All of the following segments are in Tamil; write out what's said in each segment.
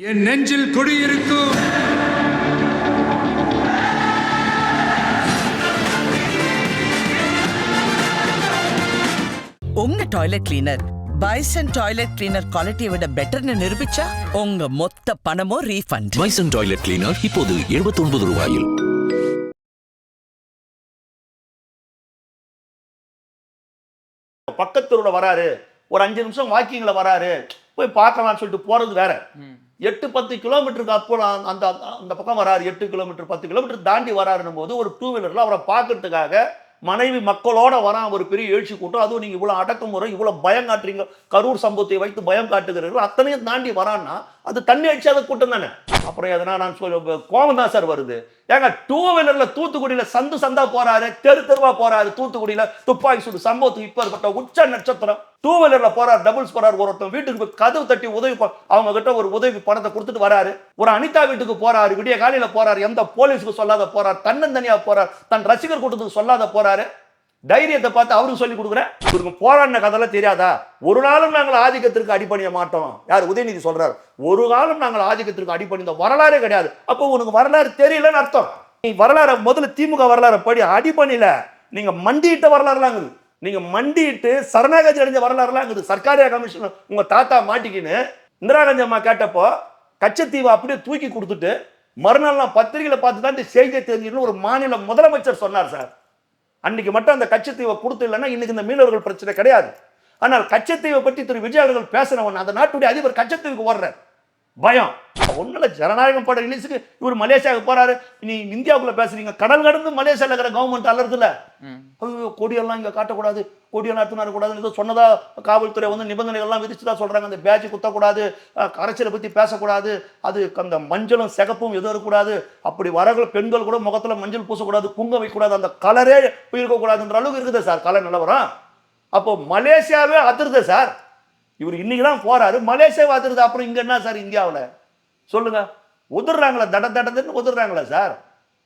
என் நெஞ்சில் குடியிருக்கும் உங்க toilet cleaner bison toilet cleaner குவாலிட்டியை விட பெட்டர்னு நிரூபிச்சா உங்க மொத்த பணமும் ரீஃபண்ட். பைசன் டாய்லெட் கிளீனர் இப்போது 79 ரூபாயில். பக்கத்தூர்ல வராரு, ஒரு 5 நிமிஷம் வாக்கிங்ல வராரு, போய் பார்க்கலாம்னு சொல்லிட்டு போறது வேற. 8-10 கிலோமீட்டருக்கு அப்போ அந்த அந்த பக்கம் வராரு, 8 கிலோமீட்டர் 10 கிலோமீட்டர் தாண்டி வராருன்னும் போது ஒரு 2 வீலர்ல அவரை பார்க்கறதுக்காக மனைவி மக்களோட வரான் ஒரு பெரிய எழுச்சி கூட்டம். அதுவும் நீங்க இவ்வளவு அடக்குமுறை, இவ்வளவு பயம் காட்டுறீங்க, கரூர் சம்பவத்தை வைத்து பயம் காட்டுகிறீர்கள், அத்தனையும் தாண்டி வரான்னா அது தண்ணி அடிச்சாத கூட்டம் தானே. அப்புறம் எதனா நான் கோபம் தான் சார் வருது. ஏங்க 2 வீலர்ல தூத்துக்குடியில சந்தா போறாரு, தெருவா போறாரு, தூத்துக்குடியில துப்பாக்கி சூடு சம்பவத்துக்கு இப்ப இருக்கப்பட்ட உச்ச நட்சத்திரம் 2 வீலர்ல போறாரு, டபுள்ஸ் போறாரு, ஒருத்தன் வீட்டுக்கு போய் கதவு தட்டி உதவி அவங்க கிட்ட ஒரு உதவி பணத்தை கொடுத்துட்டு வராரு. ஒரு அனிதா வீட்டுக்கு போறாரு, விடிய காலையில போறாரு, எந்த போலீஸுக்கு சொல்லாத போறாரு, தன்னந்தனியா போறாரு, தன் ரசிகர் கூட்டத்துக்கு சொல்லாத போறாரு. தைரியத்தை பார்த்து அவருக்கு சொல்லி கொடுக்குறேன். இவருக்கு போராடின கதைலாம் தெரியாதா? ஒரு நாளும் நாங்கள் ஆதிக்கத்திற்கு அடிபணிய மாட்டோம். யார்? உதயநிதி சொல்றாரு, ஒரு காலம் நாங்கள் ஆதிக்கத்திற்கு அடிபணிந்த வரலாறே கிடையாது. அப்போ உனக்கு வரலாறு தெரியலன்னு அர்த்தம். நீ வரலாறு முதல்ல திமுக வரலாறு படி, அடிபணில நீங்க மண்டியிட்ட வரலாறுலாம் இருக்குது. நீங்க மண்டிட்டு சரணாகதி அடைஞ்ச வரலாறுலாம் இருக்குது. சர்க்காரியா கமிஷன் உங்க தாத்தா மாட்டிக்கின்னு இந்திரா காந்தி அம்மா கேட்டப்போ கச்சத்தீவை அப்படியே தூக்கி கொடுத்துட்டு மறுநாள் நான் பத்திரிகையில பார்த்து தான் செய்தியை தெரிஞ்சுன்னு ஒரு மாநில முதலமைச்சர் சொன்னார் சார். அன்னைக்கு மட்டும் அந்த கச்சத்தீவை கொடுத்து இல்லைன்னா இன்னைக்கு இந்த மீனவர்கள் பிரச்சனை கிடையாது. ஆனால் கச்சத்தீவை பற்றி திரு விஜய் அவர்கள் பேசினவன் அந்த நாட்டுடைய அதிபர் கச்சத்தீவுக்கு ஓடுற பயம் ஒன்றும் ஜனநாயகம் பட ரிலீஸுக்கு இவர் மலேசியாவுக்கு போறாரு. நீ இந்தியாவுக்குள்ள பேசுறீங்க, கடல் கடந்து மலேசியாவில் இருக்கிற கவர்மெண்ட் அல்லறது இல்ல. கொடியெல்லாம் இங்க காட்டக்கூடாது, கொடியெல்லாம் எடுத்து கூடாதுன்னு சொன்னதா காவல்துறை வந்து நிபந்தனைகள்லாம் விதிச்சுதான் சொல்றாங்க. அந்த பேட்ச் குத்தக்கூடாது, அரசியலை பத்தி பேசக்கூடாது, அது அந்த மஞ்சளும் சிகப்பும் எதுவும் இருக்கக்கூடாது, அப்படி வரಗಳ பெண்கள் கூட முகத்துல மஞ்சள் பூசக்கூடாது, குங்குமம் வைக்கக்கூடாது, அந்த கலரே இருக்கக்கூடாதுன்ற அளவுக்கு இருக்குது சார் கலர் நிலவரம். அப்போ மலேசியாவே அதிருது சார். இவர் இன்னைக்கு தான் போறாரு, மலேசியாவை அதிருது. அப்புறம் இங்க என்ன சார் இந்தியாவில் சொல்லுங்க? உதிர்றாங்களா, தடன்னு உதிர்றாங்களா சார்?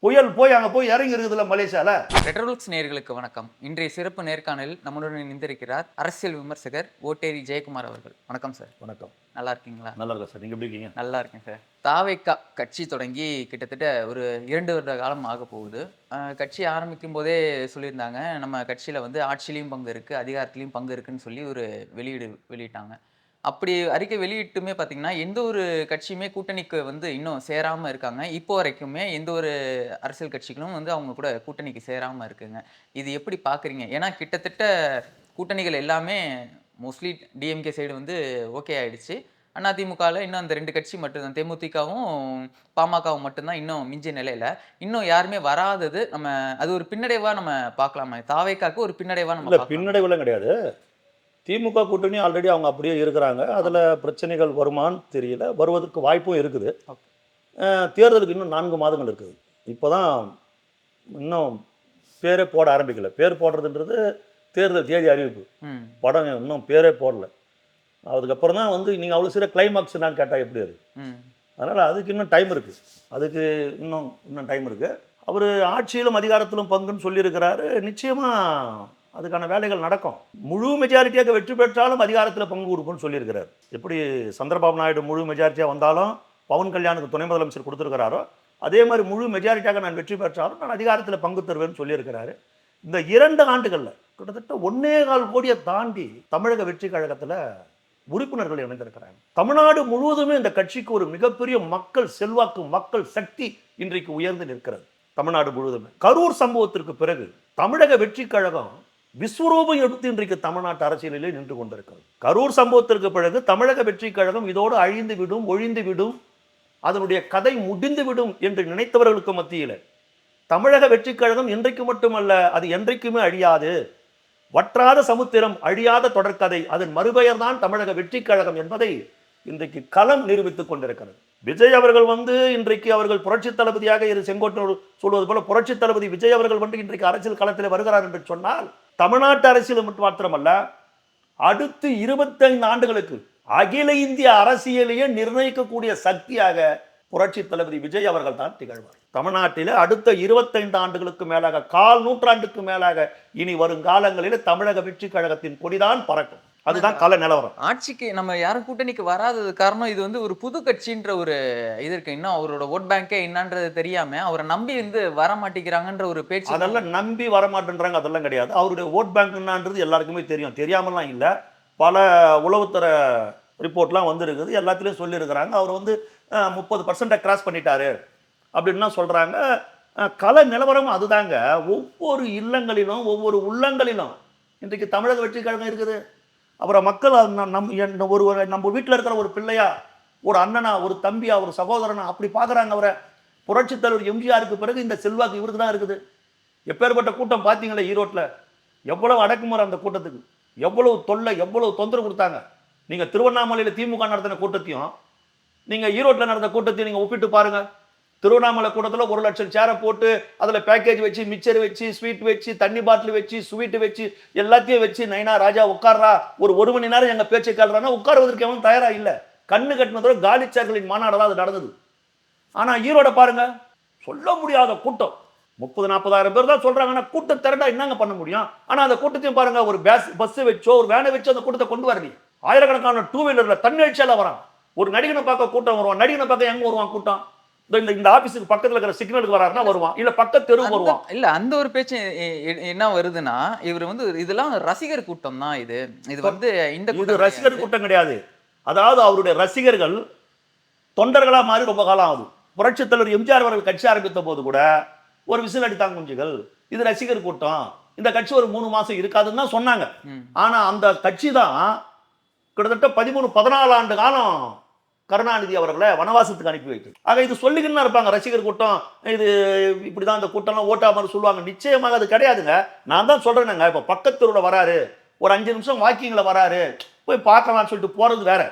புயல் போய் அங்கே போய் இறங்கி இருக்குதுல்ல மலேசியாவில். ரெட்ரோலுக்ஸ் நேயர்களுக்கு வணக்கம். இன்றைய சிறப்பு நேர்காணலில் நம்மளுடன் இணைந்திருக்கிறார் அரசியல் விமர்சகர் ஓட்டேரி ஜெயக்குமார் அவர்கள். வணக்கம் சார். வணக்கம். நல்லா இருக்கீங்களா? நல்லா இருக்கேன் சார். நீங்க எப்படி இருக்கீங்க? நல்லா இருக்கேன் சார். தாவேக்கா கட்சி தொடங்கி கிட்டத்தட்ட ஒரு 2 வருட காலம் ஆக போகுது. கட்சி ஆரம்பிக்கும் போதே சொல்லியிருந்தாங்க, நம்ம கட்சியில் வந்து ஆட்சியிலையும் பங்கு இருக்குது, அதிகாரத்திலையும் பங்கு இருக்குன்னு சொல்லி ஒரு வெளியிட்டாங்க. அப்படி அறிக்கை வெளியிட்டுமே பார்த்தீங்கன்னா எந்த ஒரு கட்சியுமே கூட்டணிக்கு வந்து இன்னும் சேராமல் இருக்காங்க. இப்போ வரைக்குமே எந்த ஒரு அரசியல் கட்சிகளும் வந்து அவங்க கூட கூட்டணிக்கு சேராமல் இருக்குங்க. இது எப்படி பார்க்குறீங்க? ஏன்னா கிட்டத்தட்ட கூட்டணிகள் எல்லாமே மோஸ்ட்லி டிஎம்கே சைடு வந்து ஓகே ஆயிடுச்சு. அதிமுகவில் இன்னும் அந்த 2 கட்சி மட்டும்தான், தேமுதிகவும் பாமகவும் மட்டும்தான் இன்னும் மிஞ்சிய நிலையில். இன்னும் யாருமே வராதது நம்ம அது ஒரு பின்னடைவாக நம்ம பார்க்கலாமா? தாவேக்காக்கு ஒரு பின்னடைவாக நம்ம பின்னடைவுலாம் கிடையாது. திமுக கூட்டணி ஆல்ரெடி அவங்க அப்படியே இருக்கிறாங்க. அதில் பிரச்சனைகள் வருமானு தெரியல, வருவதற்கு வாய்ப்பும் இருக்குது. தேர்தலுக்கு இன்னும் 4 மாதங்கள் இருக்குது. இப்போ தான் இன்னும் பேரே போட ஆரம்பிக்கல. பேர் போடுறதுன்றது தேர்தல் தேதி அறிவிப்பு, படம் இன்னும் பேரே போடல. அதுக்கப்புறம் தான் வந்து நீங்கள் அவ்வளோ சீர கிளைமாக்ஸ் நான் கேட்டால் எப்படி அது? அதனால் அதுக்கு இன்னும் டைம் இருக்குது. அதுக்கு இன்னும் டைம் இருக்குது. அவர் ஆட்சியிலும் அதிகாரத்திலும் பங்குன்னு சொல்லியிருக்கிறாரு. நிச்சயமாக அதுக்கான வேலைகள் நடக்கும். முழு மெஜாரிட்டியாக வெற்றி பெற்றாலும் அதிகாரத்தில் பங்கு கொடுக்கும்னு சொல்லியிருக்கிறார். எப்படி சந்திரபாபு நாயுடு முழு மெஜாரிட்டியாக வந்தாலும் பவன் கல்யாணுக்கு துணை முதலமைச்சர் கொடுத்துருக்கிறாரோ, அதே மாதிரி முழு மெஜாரிட்டியாக நான் வெற்றி பெற்றாலும் நான் அதிகாரத்தில் பங்கு தருவேன்னு சொல்லியிருக்கிறாரு. இந்த 2 ஆண்டுகளில் கிட்டத்தட்ட 1.25 கோடியை தாண்டி தமிழக வெற்றி கழகத்தில் உறுப்பினர்கள் இணைந்திருக்கிறாங்க. தமிழ்நாடு முழுவதுமே இந்த கட்சிக்கு ஒரு மிகப்பெரிய மக்கள் செல்வாக்கு, மக்கள் சக்தி இன்றைக்கு உயர்ந்து நிற்கிறது. தமிழ்நாடு முழுவதுமே கரூர் சம்பவத்திற்கு பிறகு தமிழக வெற்றி கழகம் விஸ்வரூபம் எடுத்து இன்றைக்கு தமிழ்நாட்டு அரசியலிலே நின்று கொண்டிருக்கிறது. கரூர் சம்பவத்திற்கு பிறகு தமிழக வெற்றி கழகம் இதோடு அழிந்து விடும், ஒழிந்து விடும், அதனுடைய கதை முடிந்து விடும் என்று நினைத்தவர்களுக்கு மத்தியில் தமிழக வெற்றி கழகம் இன்றைக்கு மட்டுமல்ல, அது என்றைக்குமே அழியாது, வற்றாத சமுத்திரம், அழியாத தொடர்கதை, அதன் மறுபெயர் தான் தமிழக வெற்றி கழகம் என்பதை இன்றைக்கு களம் நிரூபித்துக் கொண்டிருக்கிறது. விஜய் அவர்கள் வந்து இன்றைக்கு அவர்கள் புரட்சி தளபதியாக செங்கோட்டையன் சொல்வது போல புரட்சி தளபதி விஜய் அவர்கள் வந்து இன்றைக்கு அரசியல் களத்தில் வருகிறார் என்று சொன்னால் தமிழ்நாட்டு அரசியல் மாத்திரமல்ல, அடுத்து 25 ஆண்டுகளுக்கு அகில இந்திய அரசியலையே நிர்ணயிக்கக்கூடிய சக்தியாக புரட்சி தளபதி விஜய் அவர்கள் தான் திகழ்வார். தமிழ்நாட்டில் அடுத்த 25 ஆண்டுகளுக்கு மேலாக, 1/4 நூற்றாண்டுக்கு மேலாக இனி வரும் காலங்களில் தமிழக வெற்றி கழகத்தின் கொடிதான் பறக்கும். அதுதான் கள நிலவரம். ஆட்சிக்கு நம்ம யாரும் கூட்டணிக்கு வராதது காரணம் இது வந்து ஒரு புது கட்சின்ற ஒரு இது இருக்கு. இன்னும் அவரோட ஓட் பேங்கே என்னன்றது தெரியாம அவரை நம்பி வந்து வர மாட்டேங்கிறாங்கன்ற ஒரு பேச்சு. அதெல்லாம் நம்பி வரமாட்டேன்றாங்க, அதெல்லாம் கிடையாது. அவருடைய ஓட் பேங்க் என்னன்றது எல்லாருக்குமே தெரியும், தெரியாமலாம் இல்லை. பல உளவுத்துறை ரிப்போர்ட்லாம் வந்துருக்குது, எல்லாத்துலேயும் சொல்லியிருக்கிறாங்க. அவர் வந்து 30% கிராஸ் பண்ணிட்டாரு அப்படின்னு தான் சொல்கிறாங்க. கள நிலவரம் அதுதாங்க. ஒவ்வொரு இல்லங்களிலும் ஒவ்வொரு உள்ளங்களிலும் இன்றைக்கு தமிழக வெற்றி கழகம் இருக்குது. அப்புறம் மக்கள் நம்ம வீட்டில் இருக்கிற ஒரு பிள்ளையா, ஒரு அண்ணனா, ஒரு தம்பியா, ஒரு சகோதரனா அப்படி பார்க்குறாங்க அவரை. புரட்சித் தலைவர் எம்ஜிஆருக்கு பிறகு இந்த செல்வாக்கு இவருக்கு தான் இருக்குது. எப்பேற்பட்ட கூட்டம் பார்த்தீங்களே ஈரோட்டில், எவ்வளவு அடக்குமுறை அந்த கூட்டத்துக்கு, எவ்வளவு தொல்லை, எவ்வளவு தொந்தரவு கொடுத்தாங்க. நீங்கள் திருவண்ணாமலையில் திமுக நடத்தின கூட்டத்தையும் நீங்கள் ஈரோட்டில் நடந்த கூட்டத்தையும் நீங்கள் ஒப்பிட்டு பாருங்கள். திருவண்ணாமலை கூட்டத்தில் 1 லட்சம் சேரை போட்டு அதில் பேக்கேஜ் வச்சு, மிச்சர் வச்சு, ஸ்வீட் வச்சு, தண்ணி பாட்டில் வச்சு, ஸ்வீட்டு வச்சு, எல்லாத்தையும் வச்சு, நைனா ராஜா உட்கார்றா, ஒரு மணி நேரம் எங்கள் பேச்சை கேள்றான்னா உட்காருவதற்கு எவனும் தயாராக இல்லை. கண்ணு கட்டினதோட காலி சேர்களின் மாநாடு தான் அது நடந்தது. ஆனால் ஈரோட பாருங்க, சொல்ல முடியாத கூட்டம். 30,000-40,000 பேர் தான் சொல்றாங்கன்னா கூட்டம் திரண்டா என்னங்க பண்ண முடியும்? ஆனால் அந்த கூட்டத்தையும் பாருங்க, ஒரு பஸ் வச்சோ ஒரு வேனை வச்சோ அந்த கூட்டத்தை கொண்டு வரலையே. ஆயிரக்கணக்கான 2 வீலர்ல தண்ணி அடிச்சால வரான். ஒரு நடிகனை பார்க்க கூட்டம் வருவான், நடிகனை பார்க்க எங்க வருவான் கூட்டம்? இந்த ஆபீஸுக்கு பக்கத்துல இருக்கிற சிக்னலுக்கு வராருன்னா வருவான், இல்ல பக்கத்து தெருவுக்கு வருவான். இல்ல அந்த ஒரு பேச்சு என்ன வருதுன்னா, இவர் வந்து இதெல்லாம் ரசிகர் கூட்டம் தான். இது வந்து இந்த கூட்டம் ரசிகர் கூட்டம் கிடையாது. அதாவது அவருடைய ரசிகர்கள் தொண்டர்களா மாறி ரொம்ப காலம் ஆகுது. புரட்சித் தலைவர் எம்ஜிஆர் அவர்கள் கட்சி ஆரம்பித்த போது கூட ஒரு விசில் அடித்தாங்க குஞ்சுகள், இது ரசிகர் கூட்டம், இந்த கட்சி ஒரு 3 மாசம் இருக்காதுன்னு தான் சொன்னாங்க. ஆனா அந்த கட்சி தான் கிட்டத்தட்ட 13-14 ஆண்டு காலம் கருணாநிதி அவர்களை வனவாசத்துக்கு அனுப்பி வைத்து. ஆக இது சொல்லிக்கின்னு இருப்பாங்க ரசிகர் கூட்டம், இது இப்படிதான் இந்த கூட்டம்லாம் ஓட்டா மாதிரி சொல்லுவாங்க. நிச்சயமாக அது கிடையாதுங்க. நான் தான் சொல்றேனுங்க, இப்போ பக்கத்தூரில் வராரு, ஒரு 5 நிமிஷம் வாக்கிங்கில் வராரு, போய் பார்க்கலாம்னு சொல்லிட்டு போறது வேற.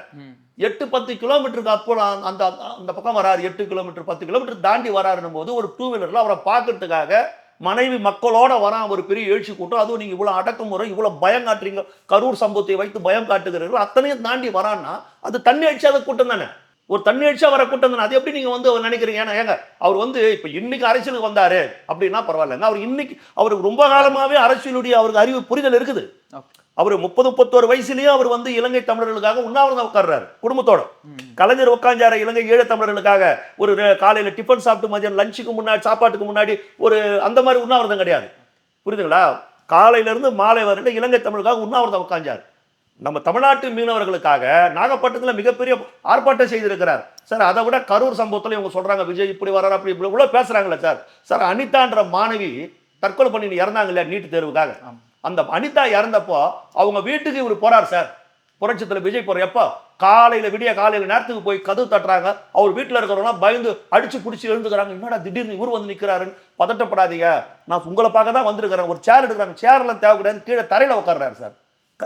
8-10 கிலோமீட்டருக்கு அப்போ அந்த அந்த பக்கம் வராரு, 8 கிலோமீட்டர் 10 கிலோமீட்டர் தாண்டி வராருன்னும் போது ஒரு 2 வீலர்ல அவரை பார்க்கறதுக்காக மனைவி மக்களோட வரான் ஒரு பெரிய எழுச்சி கூட்டம். அதுவும் நீங்க இவ்வளவு அடக்குமுறை, இவ்வளவு பயம் காட்டுறீங்க, கரூர் சம்பவத்தை வைத்து பயம் காட்டுகிறீர்கள், அத்தனையும் தாண்டி வரான்னா அது தண்ணி அடிச்சாத கூட்டம் தானே, ஒரு தண்ணி அடிச்சா வர கூட்டம் தானே. அது எப்படி நீங்க வந்து நினைக்கிறீங்க? ஏன்னா ஏங்க அவர் வந்து இப்ப இன்னைக்கு அரசியலுக்கு வந்தாரு அப்படின்னா பரவாயில்லைங்க. அவர் இன்னைக்கு அவருக்கு ரொம்ப காலமாவே அரசியலுடைய அவருக்கு அறிவு புரிதல் இருக்குது. அவர் 30-31 வயசுலயே அவர் வந்து இலங்கை தமிழர்களுக்காக உண்ணாவிரதம் உட்கார்றாரு குடும்பத்தோட. கலைஞர் உட்கார்ந்தார இலங்கை ஈழ தமிழர்களுக்காக ஒரு காலையில டிஃபன் சாப்பிட்டு மதியம் லஞ்சுக்கு முன்னாடி சாப்பாட்டுக்கு முன்னாடி ஒரு அந்த மாதிரி உண்ணாவிரதம் கிடையாது, புரியுதுங்களா? காலையில இருந்து மாலை வரையில இலங்கை தமிழுக்காக உண்ணாவிரதம் உட்கார்ந்தார். நம்ம தமிழ்நாட்டு மீனவர்களுக்காக நாகப்பட்டினத்தில் மிகப்பெரிய ஆர்ப்பாட்டம் செய்திருக்கிறார் சார். அதை விட கரூர் சம்பவத்தில் இவங்க சொல்றாங்க விஜய் இப்படி வர்றாரு அப்படி இப்படி இவ்வளோ பேசுறாங்களே சார். சார் அனிதான்ற மாணவி தற்கொலை பண்ணி இறந்தாங்க இல்லையா நீட் தேர்வுக்காக, அந்த அனிதா இறந்தப்போ அவங்க வீட்டுக்கு இவர் போறார் சார். புரட்சித்தில் விஜய் போற எப்போ காலையில விடிய காலையில நேரத்துக்கு போய் கதவு தட்டுறாங்க. அவர் வீட்டில் இருக்கிறவங்க பயந்து அடிச்சு பிடிச்சி எழுந்துக்கிறாங்க. என்னடா திடீர்னு இவர் வந்து நிற்கிறாருன்னு, பதட்டப்படாதீங்க, நான் உங்களை பார்க்க தான் வந்திருக்கிறேன். ஒரு சேர் எடுக்கிறாங்க, சேர்லாம் தேவைக்கூடாது, கீழே தரையில உட்கார்றாரு சார்.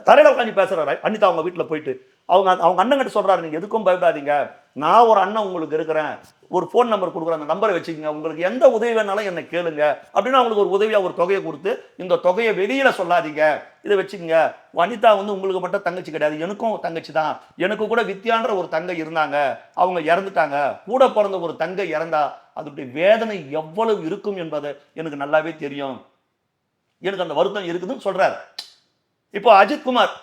தரையில உட்காந்து பேசுறாரு அனிதா அவங்க வீட்டில் போயிட்டு. அவங்க அண்ணன் கிட்ட சொல்றாரு, நீங்க எதுக்கும் பயப்படாதீங்க, நான் ஒரு அண்ணன் உங்களுக்கு இருக்கிறேன், ஒரு ஃபோன் நம்பர் கொடுக்குறேன், அந்த நம்பரை வச்சுக்கோங்க, உங்களுக்கு எந்த உதவி வேணாலும் என்னை கேளுங்க அப்படின்னு அவங்களுக்கு ஒரு உதவியா ஒரு தொகையை கொடுத்து, இந்த தொகையை வெளியில சொல்லாதீங்க, இதை வச்சுக்கோங்க. அனிதா வந்து உங்களுக்கு மட்டும் தங்கச்சி கிடையாது, எனக்கும் தங்கச்சி தான், எனக்கு கூட வித்யான்ற ஒரு தங்கை இருந்தாங்க, அவங்க இறந்துட்டாங்க, கூட பிறந்த ஒரு தங்கை இறந்தா அதனுடைய வேதனை எவ்வளவு இருக்கும் என்பதை எனக்கு நல்லாவே தெரியும், எனக்கு அந்த வருத்தம் இருக்குதுன்னு சொல்றாரு. இப்போ அஜித்குமார்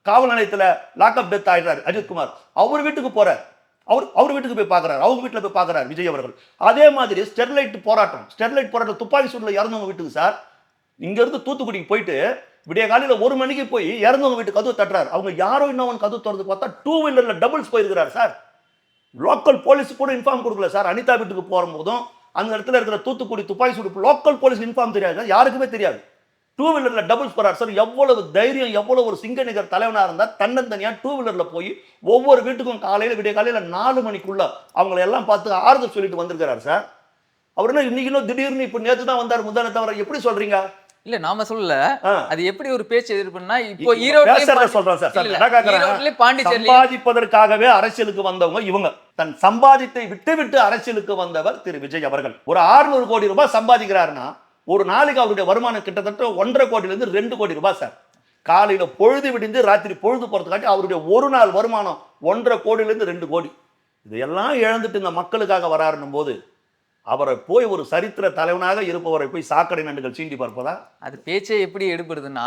காவல் நிலையத்தில் லாக்அப் டெத் ஆயிடுறாரு அஜித்குமார், அவர் வீட்டுக்கு போறார், அவர் வீட்டுக்கு போய் பார்க்குறாரு, அவங்க வீட்டில் போய் பார்க்குறாரு விஜய் அவர்கள். அதே மாதிரி ஸ்டெர்லைட் போராட்டம் துப்பாக்கி சூட்டில் இறந்தவங்க வீட்டுக்கு சார், இங்கேருந்து தூத்துக்குடிக்கு போயிட்டு விடிய காலையில் 1 மணிக்கு போய் இறந்தவங்க வீட்டுக்கு கதவு தட்டுறாரு. அவங்க யாரோ இன்னொன்று கதவு திறந்து பார்த்தா 2 வீலரில் டபுள்ஸ் போயிருக்கிறார் சார். லோக்கல் போலீஸ் கூட இன்ஃபார்ம் கொடுக்கல சார். அனிதா வீட்டுக்கு போகும்போதும் அந்த இடத்துல இருக்கிற தூத்துக்குடி துப்பாக்கி சூடு லோக்கல் போலீஸ் இன்ஃபார்ம் தெரியாது, யாருக்குமே தெரியாது. 2 வீலர்ல டபுள்ஸ் போறார் சார். எவ்வளவு தைரியம், எவ்வளவு ஒரு சிங்க நிகர் தலைவனா இருந்தா தன்னந்தனியா 2 வீலர்ல போய் ஒவ்வொரு வீட்டுக்கும் காலையில விடிய காலையில 4 மணிக்குள்ள அவங்களை எல்லாம் பார்த்து ஆறுதல் சொல்லிட்டு வந்திருக்கிறார் சார். அவர் என்ன இன்னைக்கு திடீர்னு இப்ப நேற்று தான் வந்தார் முந்தான தவிர எப்படி சொல்றீங்க? இல்ல நாம சொல்லல, அது எப்படி ஒரு பேச்சு எதிர்ப்புன்னா இப்போ ஈரோட்ல சொல்றேன் சார். சம்பாதிப்பதற்காகவே அரசியலுக்கு வந்தவங்க இவங்க. தன் சம்பாதித்தை விட்டு அரசியலுக்கு வந்தவர் திரு விஜய் அவர்கள். ஒரு 600 கோடி ரூபாய் சம்பாதிக்கிறாருன்னா ஒரு நாளைக்கு அவருடைய வருமானம் கிட்டத்தட்ட 1.5 கோடியிலிருந்து 2 கோடி ரூபாய் சார். காலையில பொழுது விடிந்து ராத்திரி பொழுது போறதுக்காட்டி அவருடைய ஒரு நாள் வருமானம் 1.5 கோடியிலிருந்து 2 கோடி. இதையெல்லாம் இழந்துட்டு இந்த மக்களுக்காக வராருன்னும் போது அவரை போய் ஒரு சரித்திர தலைவனாக இருப்பவரை போய் சாக்கடை நண்டுகள் சீண்டி பார்ப்பதா? அது பேச்சே எப்படி எடுபடுதுன்னா,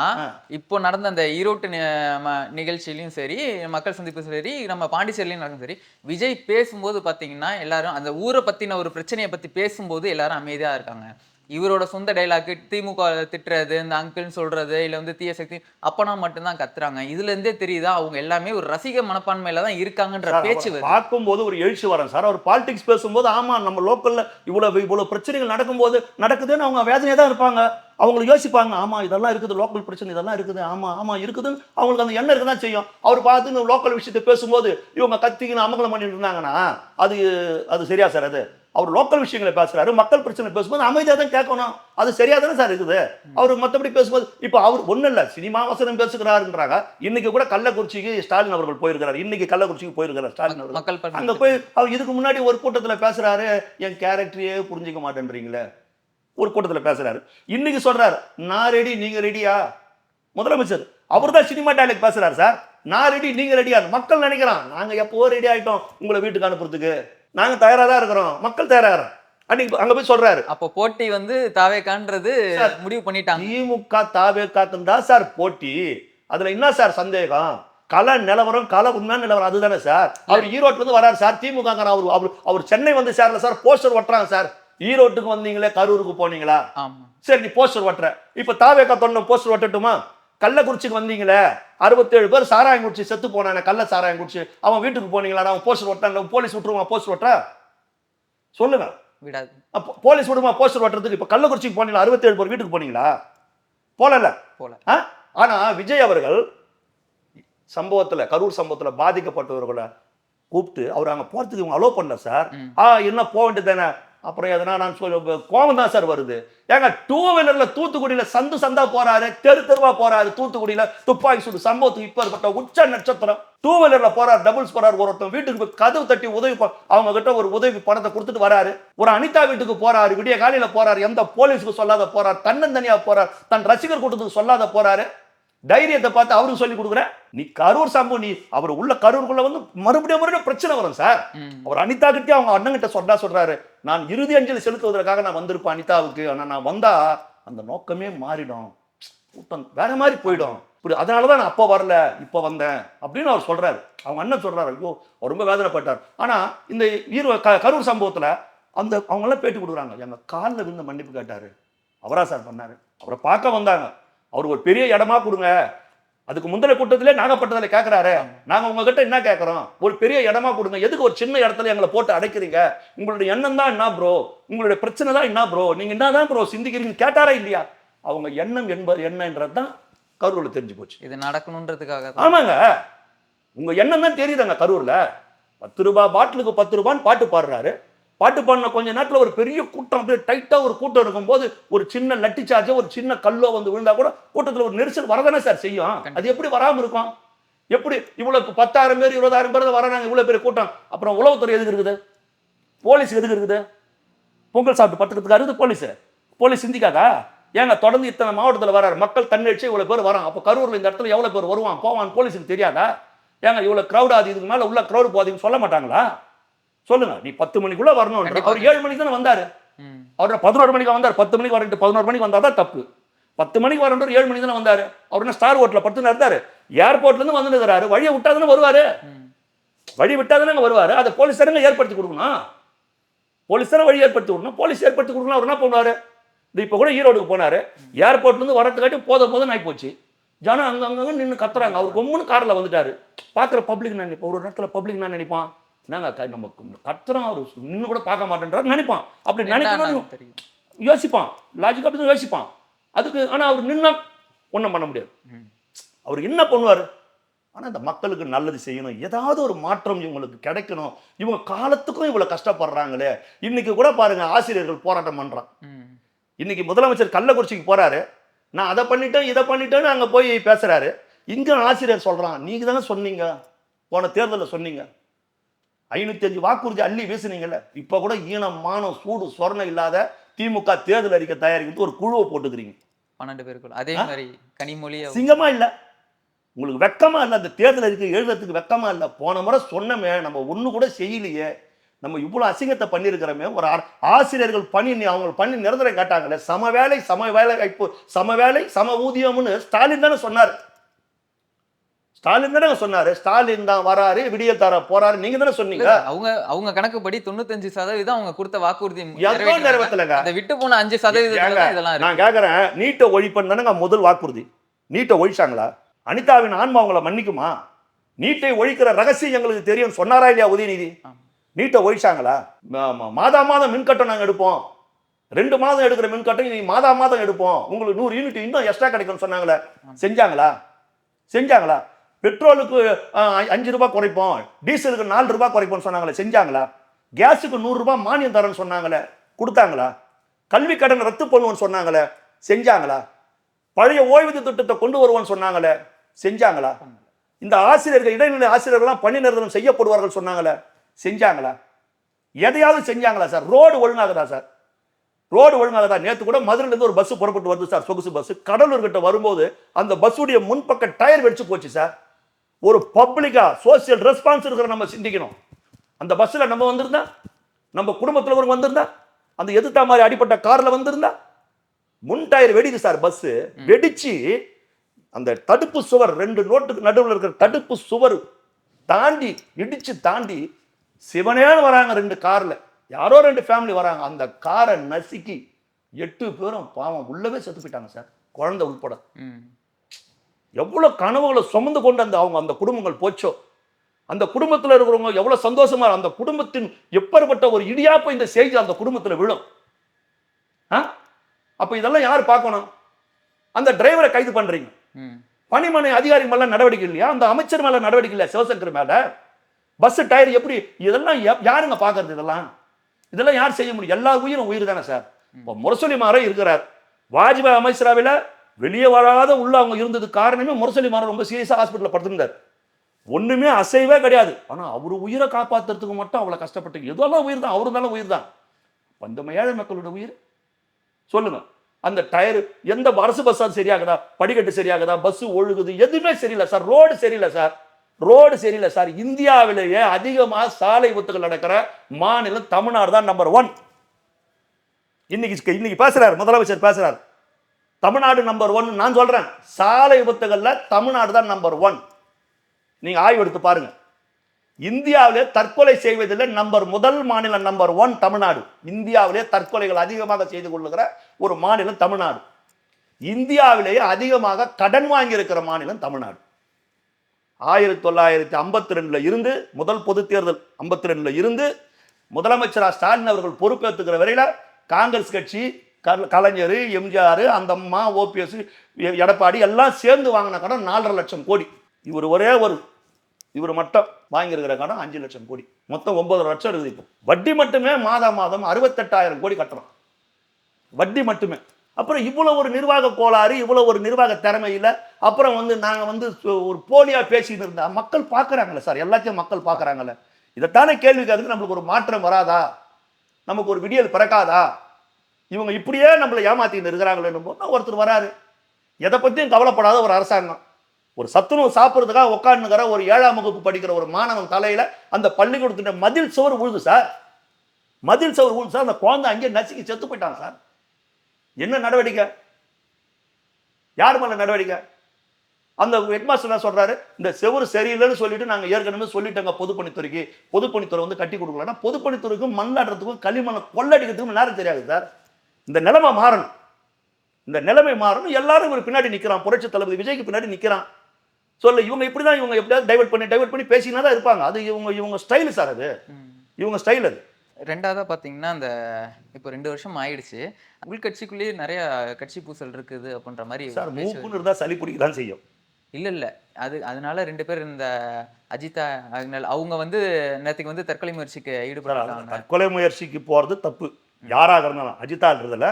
இப்போ நடந்த அந்த ஈரோட்டு நிகழ்ச்சியிலையும் சரி, மக்கள் சந்திப்பும் சரி, நம்ம பாண்டிச்சேரியிலையும் நடக்கும் சரி, விஜய் பேசும்போது பாத்தீங்கன்னா எல்லாரும் அந்த ஊரை பத்தின ஒரு பிரச்சனையை பத்தி பேசும்போது எல்லாரும் அமைதியா இருக்காங்க. இவரோட சொந்த டைலாக்கு திமுக திட்டுறது, இந்த அங்கிள்னு சொல்றது, இல்ல வந்து தீய சக்தி அப்பனா மட்டும்தான் கத்துறாங்க. இதுல இருந்தே தெரியுதா அவங்க எல்லாமே ஒரு ரசிக மனப்பான்மையில தான் இருக்காங்கன்ற பேச்சு வருது. பார்க்கும்போது ஒரு எழுச்சி வரும் சார். அவர் பாலிடிக்ஸ் பேசும்போது ஆமா நம்ம லோக்கல்ல இவ்வளவு பிரச்சனைகள் நடக்கும்போது நடக்குதுன்னு அவங்க வேதனையா தான் இருப்பாங்க. அவங்களுக்கு யோசிப்பாங்க, ஆமா இதெல்லாம் இருக்குது, லோக்கல் பிரச்சனை இதெல்லாம் இருக்குது, ஆமா இருக்குதுன்னு அவங்களுக்கு அந்த எண்ணம் இருக்குதான் செய்யும். அவர் பார்த்து லோக்கல் விஷயத்தை பேசும்போது இவங்க கத்திக்கின்னு அமங்கலம் பண்ணிட்டு இருந்தாங்கன்னா அது சரியா சார்? அது அவர் லோக்கல் விஷயங்களை பேசுறாரு, மக்கள் பிரச்சனை பேசும்போது அமைதியா தான் கேட்கணும். அது சரியா தானே சார் இருக்குது? அவர் மற்றபடி பேசும்போது இப்போ அவர் ஒன்றும் இல்லை, சினிமா வசனம் பேசுகிறாருன்றாங்க. இன்னைக்கு கூட கள்ளக்குறிச்சிக்கு ஸ்டாலின் அவர்கள் போயிருக்கிறார். இன்னைக்கு கள்ளக்குறிச்சிக்கு போயிருக்கிறார் ஸ்டாலின் அவர்கள். அங்க போய் அவர் இதுக்கு முன்னாடி ஒரு கூட்டத்தில் பேசுறாரு, என் கேரக்டரையே புரிஞ்சிக்க மாட்டேன்றீங்களே ஒரு கூட்டத்தில் பேசுறாரு. இன்னைக்கு சொல்றாரு நான் ரெடி நீங்க ரெடியா? முதலமைச்சர் அவர் தான் சினிமா டைலாக் பேசுறாரு சார். நான் ரெடி நீங்க ரெடியா? மக்கள் நினைக்கிறான் நாங்க எப்போ ரெடி ஆயிட்டோம் உங்களை வீட்டுக்கு அனுப்புறதுக்கு, நாங்க தயாரா தான் இருக்கிறோம், மக்கள் தயாரா. அன்னைக்கு அங்க போய் சொல்றாரு. அப்போ போட்டி வந்து தாவேக்கான்றது முடிவு பண்ணிட்டாங்க. திமுக தாவேக்காக்கும் தான் சார் போட்டி. அதுல என்ன சார் சந்தேகம்? கல நிலவரம், கல உண்மையான நிலவரம் அதுதானே சார். அவர் ஈரோட்ல இருந்து வராரு சார். திமுக அவர் சென்னை வந்து சேரல சார், போஸ்டர் ஒட்டுறாங்க சார். ஈரோட்டுக்கு வந்தீங்களே, கரூருக்கு போனீங்களா? சரி நீ போஸ்டர் ஒட்டுற. இப்ப தாவேக்கா தொன்ன போஸ்டர் ஒட்டட்டுமா? கள்ளக்குறிச்சிக்கு வந்தீங்களே 67 பேர் சாராயம் குடிச்சு செத்து போனானே, கள்ள சாராயம் குடிச்சு, அவன் வீட்டுக்கு போனீங்களா? அவன் போஸ்டர் ஒட்டாங்க, போலீஸ் விட்டுருமா போஸ்டர் ஒட்ட? சொல்லுங்க. விடாது. போலீஸ் விடுமா போஸ்டர் ஒட்டுறதுக்கு? இப்ப கள்ளக்குறிச்சிக்கு போனீங்களா? 67 பேர் வீட்டுக்கு போனீங்களா? போல. ஆனா விஜய் அவர்கள் சம்பவத்துல, கரூர் சம்பவத்துல பாதிக்கப்பட்டவர்களை கூப்பிட்டு அவர் அங்க போறதுக்கு இவங்க அலோ பண்ணல சார். என்ன போக வேண்டியது தானே? அப்புறம் எதனா நான் சொல்ல கோபம் தான் சார் வருது. ஏங்க 2 வீலர்ல தூத்துக்குடியில சந்தா போறாரு, தெருவா போறாரு, தூத்துக்குடியில துப்பாக்கி சூடு சம்பவத்துக்கு இப்ப ஏற்பட்ட உச்ச நட்சத்திரம் 2 வீலர்ல போறாரு, டபுள்ஸ் போறாரு. ஒருத்தன் வீட்டுக்கு போய் கதவு தட்டி உதவி, அவங்க கிட்ட ஒரு உதவி பணத்தை கொடுத்துட்டு வராரு. ஒரு அனிதா வீட்டுக்கு போறாரு, விடிய காலையில போறாரு, எந்த போலீஸுக்கு சொல்லாத போறாரு, தன்னந்தனியா போறாரு, தன் ரசிகர் கூட்டத்துக்கு சொல்லாத போறாரு. தைரியத்தை பார்த்து அவருக்கு சொல்லி கொடுக்குறேன். நீ கரூர் சம்பவம், நீ அவர் உள்ள கரூருக்குள்ள வந்து மறுபடியும் பிரச்சனை வரும் சார். அவர் அனிதா கிட்டே அவங்க அண்ணன் கிட்ட சொல்றாரு, நான் இறுதி அஞ்சலி செலுத்துவதற்காக நான் வந்திருப்பேன் அனிதாவுக்கு, ஆனா நான் வந்தா அந்த நோக்கமே மாறிடும், கூட்டம் வேற மாதிரி போயிடும், அதனாலதான் நான் அப்ப வரல இப்ப வந்தேன் அப்படின்னு அவர் சொல்றாரு. அவங்க அண்ணன் சொல்றாரு. ஐயோ அவர் ரொம்ப வேதனைப்பட்டார். ஆனா இந்த கரூர் சம்பவத்துல அந்த அவங்க எல்லாம் பேட்டி கொடுக்குறாங்க. எங்க காலில் விழுந்து மன்னிப்பு கேட்டாரு. அவரா சார் பண்ணாரு? அவரை பார்க்க வந்தாங்க. அவர் ஒரு பெரிய இடமா கொடுங்க. அதுக்கு முந்தின கூட்டத்திலே நாகப்பட்டினத்தில் கேட்கிறாரு, நாங்க உங்ககிட்ட என்ன கேட்கறோம், ஒரு பெரிய இடமா கொடுங்க, எதுக்கு ஒரு சின்ன இடத்துல எங்களை போட்டு அடைக்கிறீங்க, உங்களுடைய எண்ணம் தான் என்ன ப்ரோ, உங்களுடைய பிரச்சனை தான் என்ன ப்ரோ, நீங்க என்னதான் ப்ரோ சிந்திக்கிறீங்க கேட்டாரா இல்லையா? அவங்க எண்ணம் என்னன்றதுதான் கரூர்ல தெரிஞ்சு போச்சு. இது நடக்கணும்ன்றதுக்காக. ஆமாங்க, உங்க எண்ணம் தான் தெரியுதாங்க. கரூர்ல 10 ரூபாய் பாட்டிலுக்கு 10 ரூபான்னு பாட்டு பாடுறாரு. பாட்டு பாடின கொஞ்ச நேரத்தில் ஒரு பெரிய கூட்டம், அப்படியே டைட்டா ஒரு கூட்டம் இருக்கும்போது ஒரு சின்ன லட்டி சார்ஜோ ஒரு சின்ன கல்லோ வந்து விழுந்தா கூட கூட்டத்தில் ஒரு நெரிசல் வரதானே சார் செய்யும். அது எப்படி வராமல் இருக்கும்? எப்படி இவ்வளவு 10,000 பேர் 20,000 பேர் வராங்க, இவ்வளவு பெரிய கூட்டம். அப்புறம் உளவுத்துறை எதுக்கு இருக்குது? போலீஸ் எதுக்கு இருக்குது? பொங்கல் சாப்பிட்டு பத்துக்கிறதுக்காக இருக்குது போலீஸ் சிந்திக்காதா? ஏங்க தொடர்ந்து இத்தனை மாவட்டத்தில் வராரு, மக்கள் தன்னெழுச்சி இவ்வளவு பேர் வரான். அப்போ கரூர்ல இந்த இடத்துல எவ்வளவு பேர் வருவான் போவான் போலீஸுக்கு தெரியாதா? ஏங்க இவ்வளவு கிரௌட் ஆகுது, இதுக்கு மேல உள்ள கிரௌட் போகாதுன்னு சொல்ல மாட்டாங்களா? சொல்லுங்க. நீ 10 மணிக்குள்ள வரணும். அவர் 7 மணிக்கு தானே வந்தாரு. அவர் 11 மணிக்கு வந்தார். 10 மணிக்கு வரட்டு 11 மணிக்கு வந்தாதான் தப்பு. 10 மணிக்கு வரணும், 7 மணிக்கு தானே வந்தாரு. அவர் என்ன ஸ்டார் ஹோட்டல்ல படுத்துன்னு இருந்தாரு? ஏர்போர்ட்ல இருந்து வந்துருக்காரு. வழியை விட்டாதானே வருவாரு. வழி விட்டாதானே வருவாரு. அதை போலீஸ் தானே ஏற்படுத்தி கொடுக்கணும். போலீஸ் தானே வழி ஏற்படுத்தி கொடுக்கணும். போலீஸ் ஏற்படுத்தி கொடுக்கணும். அவர் என்ன பண்ணுவாரு? இப்ப கூட ஈரோடுக்கு போனாரு. ஏர்போர்ட்ல இருந்து வரதுக்காட்டி போதும் ஆகி போச்சு. ஜனம் அங்கங்க நின்று கத்துறாங்க. அவர் கொம்முன்னு கார்ல வந்துட்டாரு. பாக்குற பப்ளிக் நினைப்பான், ஒரு இடத்துல பப்ளிக் நான் நினைப்பான், நாங்க நமக்கு கத்துறோம், அவர் இன்னும் கூட பார்க்க மாட்டேன்றாரு நினைப்பான். அப்படி நினைக்கணும் யோசிப்பான், லாஜிக்கா அப்படி யோசிப்பான். அதுக்கு ஆனா அவர் நின்னா ஒன்றும் பண்ண முடியாது. அவர் என்ன பண்ணுவார்? ஆனா இந்த மக்களுக்கு நல்லது செய்யணும், ஏதாவது ஒரு மாற்றம் இவங்களுக்கு கிடைக்கணும். இவங்க காலத்துக்கும் இவ்வளவு கஷ்டப்படுறாங்களே. இன்னைக்கு கூட பாருங்க, ஆசிரியர்கள் போராட்டம் பண்றான். இன்னைக்கு முதலமைச்சர் கள்ளக்குறிச்சிக்கு போறாரு, நான் அதை பண்ணிட்டேன் இதை பண்ணிட்டேன்னு அங்க போய் பேசுறாரு. இங்க ஆசிரியர் சொல்றான், நீங்க தானே சொன்னீங்க, போன தேர்தலில் சொன்னீங்க 505 வாக்குறுதி அள்ளி வீசுனீங்கல்ல, இப்ப கூட ஈனம் மானம் சூடு சொரணம் இல்லாத திமுக தேர்தல் அறிக்கை தயாரிக்கிறது ஒரு குழுவை போட்டுக்கிறீங்க 12 பேருக்குள்ள. அதே மாதிரி கனிமொழி சிங்கமா இல்ல? உங்களுக்கு வெக்கமா இல்ல? அந்த தேர்தல் அறிக்கை எழுதுறதுக்கு வெக்கமா இல்ல? போன முறை சொன்னமே, நம்ம ஒண்ணு கூட செய்யலையே, நம்ம இவ்வளவு அசிங்கத்தை பண்ணியிருக்கிறோமே. ஒரு ஆசிரியர்கள் பணி அவங்க பணி நிரந்தரம் கேட்டாங்களே, சம வேலை சம வேலை வாய்ப்பு, சம வேலை சம ஊதியம்னு ஸ்டாலின் தானே சொன்னார். ஸ்டாலின் தானே சொன்னாரு. ஸ்டாலின் தான் வராரு, விடியல் தர போறாரு, நீங்க தானே சொன்னீங்க. அவங்க கணக்குப்படி 95% அவங்க கொடுத்த வாக்குறுதி நிறைவேற்றலங்க. அதை விட்டு போன 5% இதெல்லாம் நான் கேட்கறேன், நீட்டை ஒழிப்பன் தானே முதல் வாக்குறுதி. நீட்டை ஒழிச்சாங்களா? அனிதாவின் ஆன்மா அவங்கள மன்னிக்குமா? நீட்டை ஒழிக்கிற ரகசியம் எங்களுக்கு தெரியும் சொன்னாரா இல்லையா உதயநிதி? நீட்டை ஒழிச்சாங்களா? மாதா மாதம் மின்கட்டம் நாங்கள் எடுப்போம், 2 மாதம் எடுக்கிற மின்கட்டம் நீ மாதா மாதம் எடுப்போம், உங்களுக்கு 100 யூனிட் இன்னும் எக்ஸ்ட்ரா கிடைக்கும்னு சொன்னாங்களே, செஞ்சாங்களா? செஞ்சாங்களா? பெட்ரோலுக்கு 5 ரூபாய் குறைப்போம், டீசலுக்கு 4 ரூபாய் குறைப்போம் சொன்னாங்களே, செஞ்சாங்களா? கேஸுக்கு 100 ரூபாய் மானியம் தரேன்னு சொன்னாங்களே, கொடுத்தாங்களா? கல்வி கடன் ரத்து பண்ணுவோன்னு சொன்னாங்களே, செஞ்சாங்களா? பழைய ஓய்வூதிய திட்டத்தை கொண்டு வருவோன்னு சொன்னாங்களே, செஞ்சாங்களா? இந்த ஆசிரியர்கள் இடைநிலை ஆசிரியர்கள்லாம் பணி நிரந்தரம் செய்யப்படுவார்கள் சொன்னாங்களே, செஞ்சாங்களா? எதையாவது செஞ்சாங்களா சார்? ரோடு ஒழுங்காகுதா சார்? ரோடு ஒழுங்காகுதா? நேற்று கூட மதுரையிலேருந்து ஒரு பஸ் புறப்பட்டு வருது சார், சொகுசு பஸ். கடலூர் கிட்ட வரும்போது அந்த பஸ்ஸுடைய முன்பக்க டயர் வெடிச்சு போச்சு சார். ஒரு பப்ளிக்கா சோசியல் ரெஸ்பான்ஸ் இருக்கிற நம்ம சிந்திக்கணும். அந்த பஸ்ஸில் நம்ம வந்திருந்தா, நம்ம குடும்பத்தில் ஒரு வந்திருந்தா, அந்த எதிர்த்தா மாதிரி அடிப்பட்ட காரில் வந்திருந்தா, முன் டயர் வெடிது சார். பஸ் வெடிச்சு அந்த தடுப்பு சுவர் 2 நோட்டுக்கு நடுவில் இருக்கிற தடுப்பு சுவர் தாண்டி இடிச்சு தாண்டி சிவனேன்னு வராங்க 2 கார்ல, யாரோ 2 ஃபேமிலி வராங்க. அந்த காரை நசுக்கி 8 பேரும் பாவம் உள்ளவே செத்து போயிட்டாங்க சார், குழந்தை உட்பட. எவ்வளவு கனவுகளை சுமந்து கொண்டு அந்த குடும்பங்கள் போச்சோ. அந்த குடும்பத்தில் இருக்கிறவங்க எவ்வளவு சந்தோஷமா, அந்த குடும்பத்தின் எப்பேற்பட்ட ஒரு இடியாப்ப இந்த செய்தி அந்த குடும்பத்தில் விழும். அப்ப இதெல்லாம் யார் பார்க்கணும்? அந்த டிரைவரை கைது பண்றீங்க, பணிமனை அதிகாரி மேல நடவடிக்கை இல்லையா? அந்த அமைச்சர் மேல நடவடிக்கை இல்லையா? சிவசங்கர் மேல பஸ் டயர் எப்படி? இதெல்லாம் யாருங்க பாக்குறது? இதெல்லாம் யார் செய்ய முடியும்? எல்லா உயிரும் உயிர் தானே சார். இப்போ முரசொலி மாறன் இருக்கிறார், வாஜ்பாய் அமைச்சரவையில் வெளியே வராத உள்ள அவங்க இருந்தது காரணமே முரசொலி மாறன் ரொம்ப சீரியஸா ஹாஸ்பிட்டலில் படுத்திருந்தார். ஒண்ணுமே அசைவே கிடையாது. ஆனா அவரு உயிரை காப்பாத்துறதுக்கு மட்டும் அவ்வளவு கஷ்டப்பட்டு, எதெல்லாம் உயிர் தான், அவரு தானே உயிர் தான். அந்த ஏழை மக்களோட உயிர் சொல்லுங்க. அந்த டயர் எந்த அரசு பஸ் சரியாகுதா? படிக்கட்டு சரியாகுதா? பஸ் ஒழுகுது? எதுவுமே சரியில்லை சார். ரோடு சரியில்லை சார். ரோடு சரியில்லை சார். இந்தியாவிலேயே அதிகமாக சாலை விபத்துகள் நடக்கிற மாநிலம் தமிழ்நாடு தான் நம்பர் 1. இன்னைக்கு பேசுறாரு முதலமைச்சர், பேசுறாரு தமிழ்நாடு நம்பர் 1. நான் சொல்றேன், சாலை விபத்துகள்ல தமிழ்நாடு தான் நம்பர் 1. நீங்க ஆய்வு எடுத்து பாருங்க. இந்தியாவிலே தற்கொலை செய்வதில் முதல் மாநிலம் நம்பர் 1 தமிழ்நாடு. இந்தியாவிலே தற்கொலைகள் அதிகமாக செய்து கொள்ளுகிற ஒரு மாநிலம் தமிழ்நாடு. இந்தியாவிலேயே அதிகமாக கடன் வாங்கி இருக்கிற மாநிலம் தமிழ்நாடு. 1952 இருந்து முதல் பொது தேர்தல் 52 இருந்து முதலமைச்சரா ஸ்டாலின் அவர்கள் பொறுப்பேற்றுக்கிற வரையில காங்கிரஸ் கட்சி, கலைஞர், எம்ஜிஆர், அந்த அம்மா, ஓபிஎஸ், எடப்பாடி எல்லாம் சேர்ந்து வாங்கின கடன் 4.5 லட்சம் கோடி. இவர் மட்டும் வாங்கியிருக்கிற கடன் 5 லட்சம் கோடி. மொத்தம் 9 லட்சம் இருக்குது. இப்போ வட்டி மட்டுமே மாதம் 68,000 கோடி கட்டுறோம், வட்டி மட்டுமே. அப்புறம் இவ்வளவு ஒரு நிர்வாக கோளாறு, இவ்வளவு ஒரு நிர்வாக திறமையில் அப்புறம் நாங்கள் ஒரு போலியா பேசிட்டு இருந்தா மக்கள் பார்க்குறாங்களே சார், எல்லாத்தையும் மக்கள் பார்க்குறாங்களே. இதைத்தானே கேள்வி கேட்குறது. நம்மளுக்கு ஒரு மாற்றம் வராதா? நமக்கு ஒரு விடியல் பிறக்காதா? இவங்க இப்படியே நம்மளை ஏமாத்தின்னு இருக்கிறாங்களேன்னு போது ஒருத்தர் வராரு, எதை பற்றியும் கவலைப்படாத ஒரு அரசாங்கம். ஒரு சத்துணவு சாப்பிட்றதுக்காக உட்காந்துக்கிற ஒரு 7ஆம் வகுப்பு படிக்கிற ஒரு மாணவன் தலையில அந்த பள்ளிக்கூடத்தின மதில் சுவர் உழுது சார். மதில் சுவர் உழுது சார். அந்த குழந்தை அங்கே நசுக்கி செத்து போயிட்டாங்க சார். என்ன நடவடிக்கை? யார் மேல நடவடிக்கை? அந்த ஹெட்மாஸ்டர் என்ன சொல்றாரு, இந்த செவரு சரியில்லைன்னு சொல்லிட்டு நாங்கள் ஏற்கனவே சொல்லிட்டோங்க பொதுப்பணித்துறைக்கு, பொதுப்பணித்துறை கட்டி கொடுக்கலன்னா பொதுப்பணித்துறைக்கும் மண்ணாடுறதுக்கும் களிமண்ணை கொள்ளடிக்கிறதுக்கும் நேரம் தெரியாது சார். இந்த நிலைமை மாறணும், இந்த நிலைமை மாறணும். எல்லாரும் இவர் பின்னாடி நிற்கிறான், புரட்சி தளபதி விஜய்க்கு பின்னாடி நிற்கிறான். சொல்ல இவங்க இப்படிதான், இவங்க எப்படியாவது டைவர்ட் பண்ணி பேசினா தான் இருப்பாங்க. அது இவங்க ஸ்டைல் சார், அது இவங்க ஸ்டைல். அது ரெண்டாவதா பார்த்தீங்கன்னா, அந்த இப்போ 2 வருஷம் ஆயிடுச்சு, உள்கட்சிக்குள்ளேயே நிறைய கட்சி பூசல் இருக்குது அப்படின்ற மாதிரி சார். மூக்குன்னு இருந்தால் சளி பிடிக்க தான் செய்யும். இல்லை அதனால 2 பேர் இந்த அஜிதா அவங்க நேற்றுக்கு தற்கொலை முயற்சிக்கு ஈடுபடுறாங்க. தற்கொலை முயற்சிக்கு போகிறது தப்பு, யாராக இருந்தாலும். அஜிதான்றதுல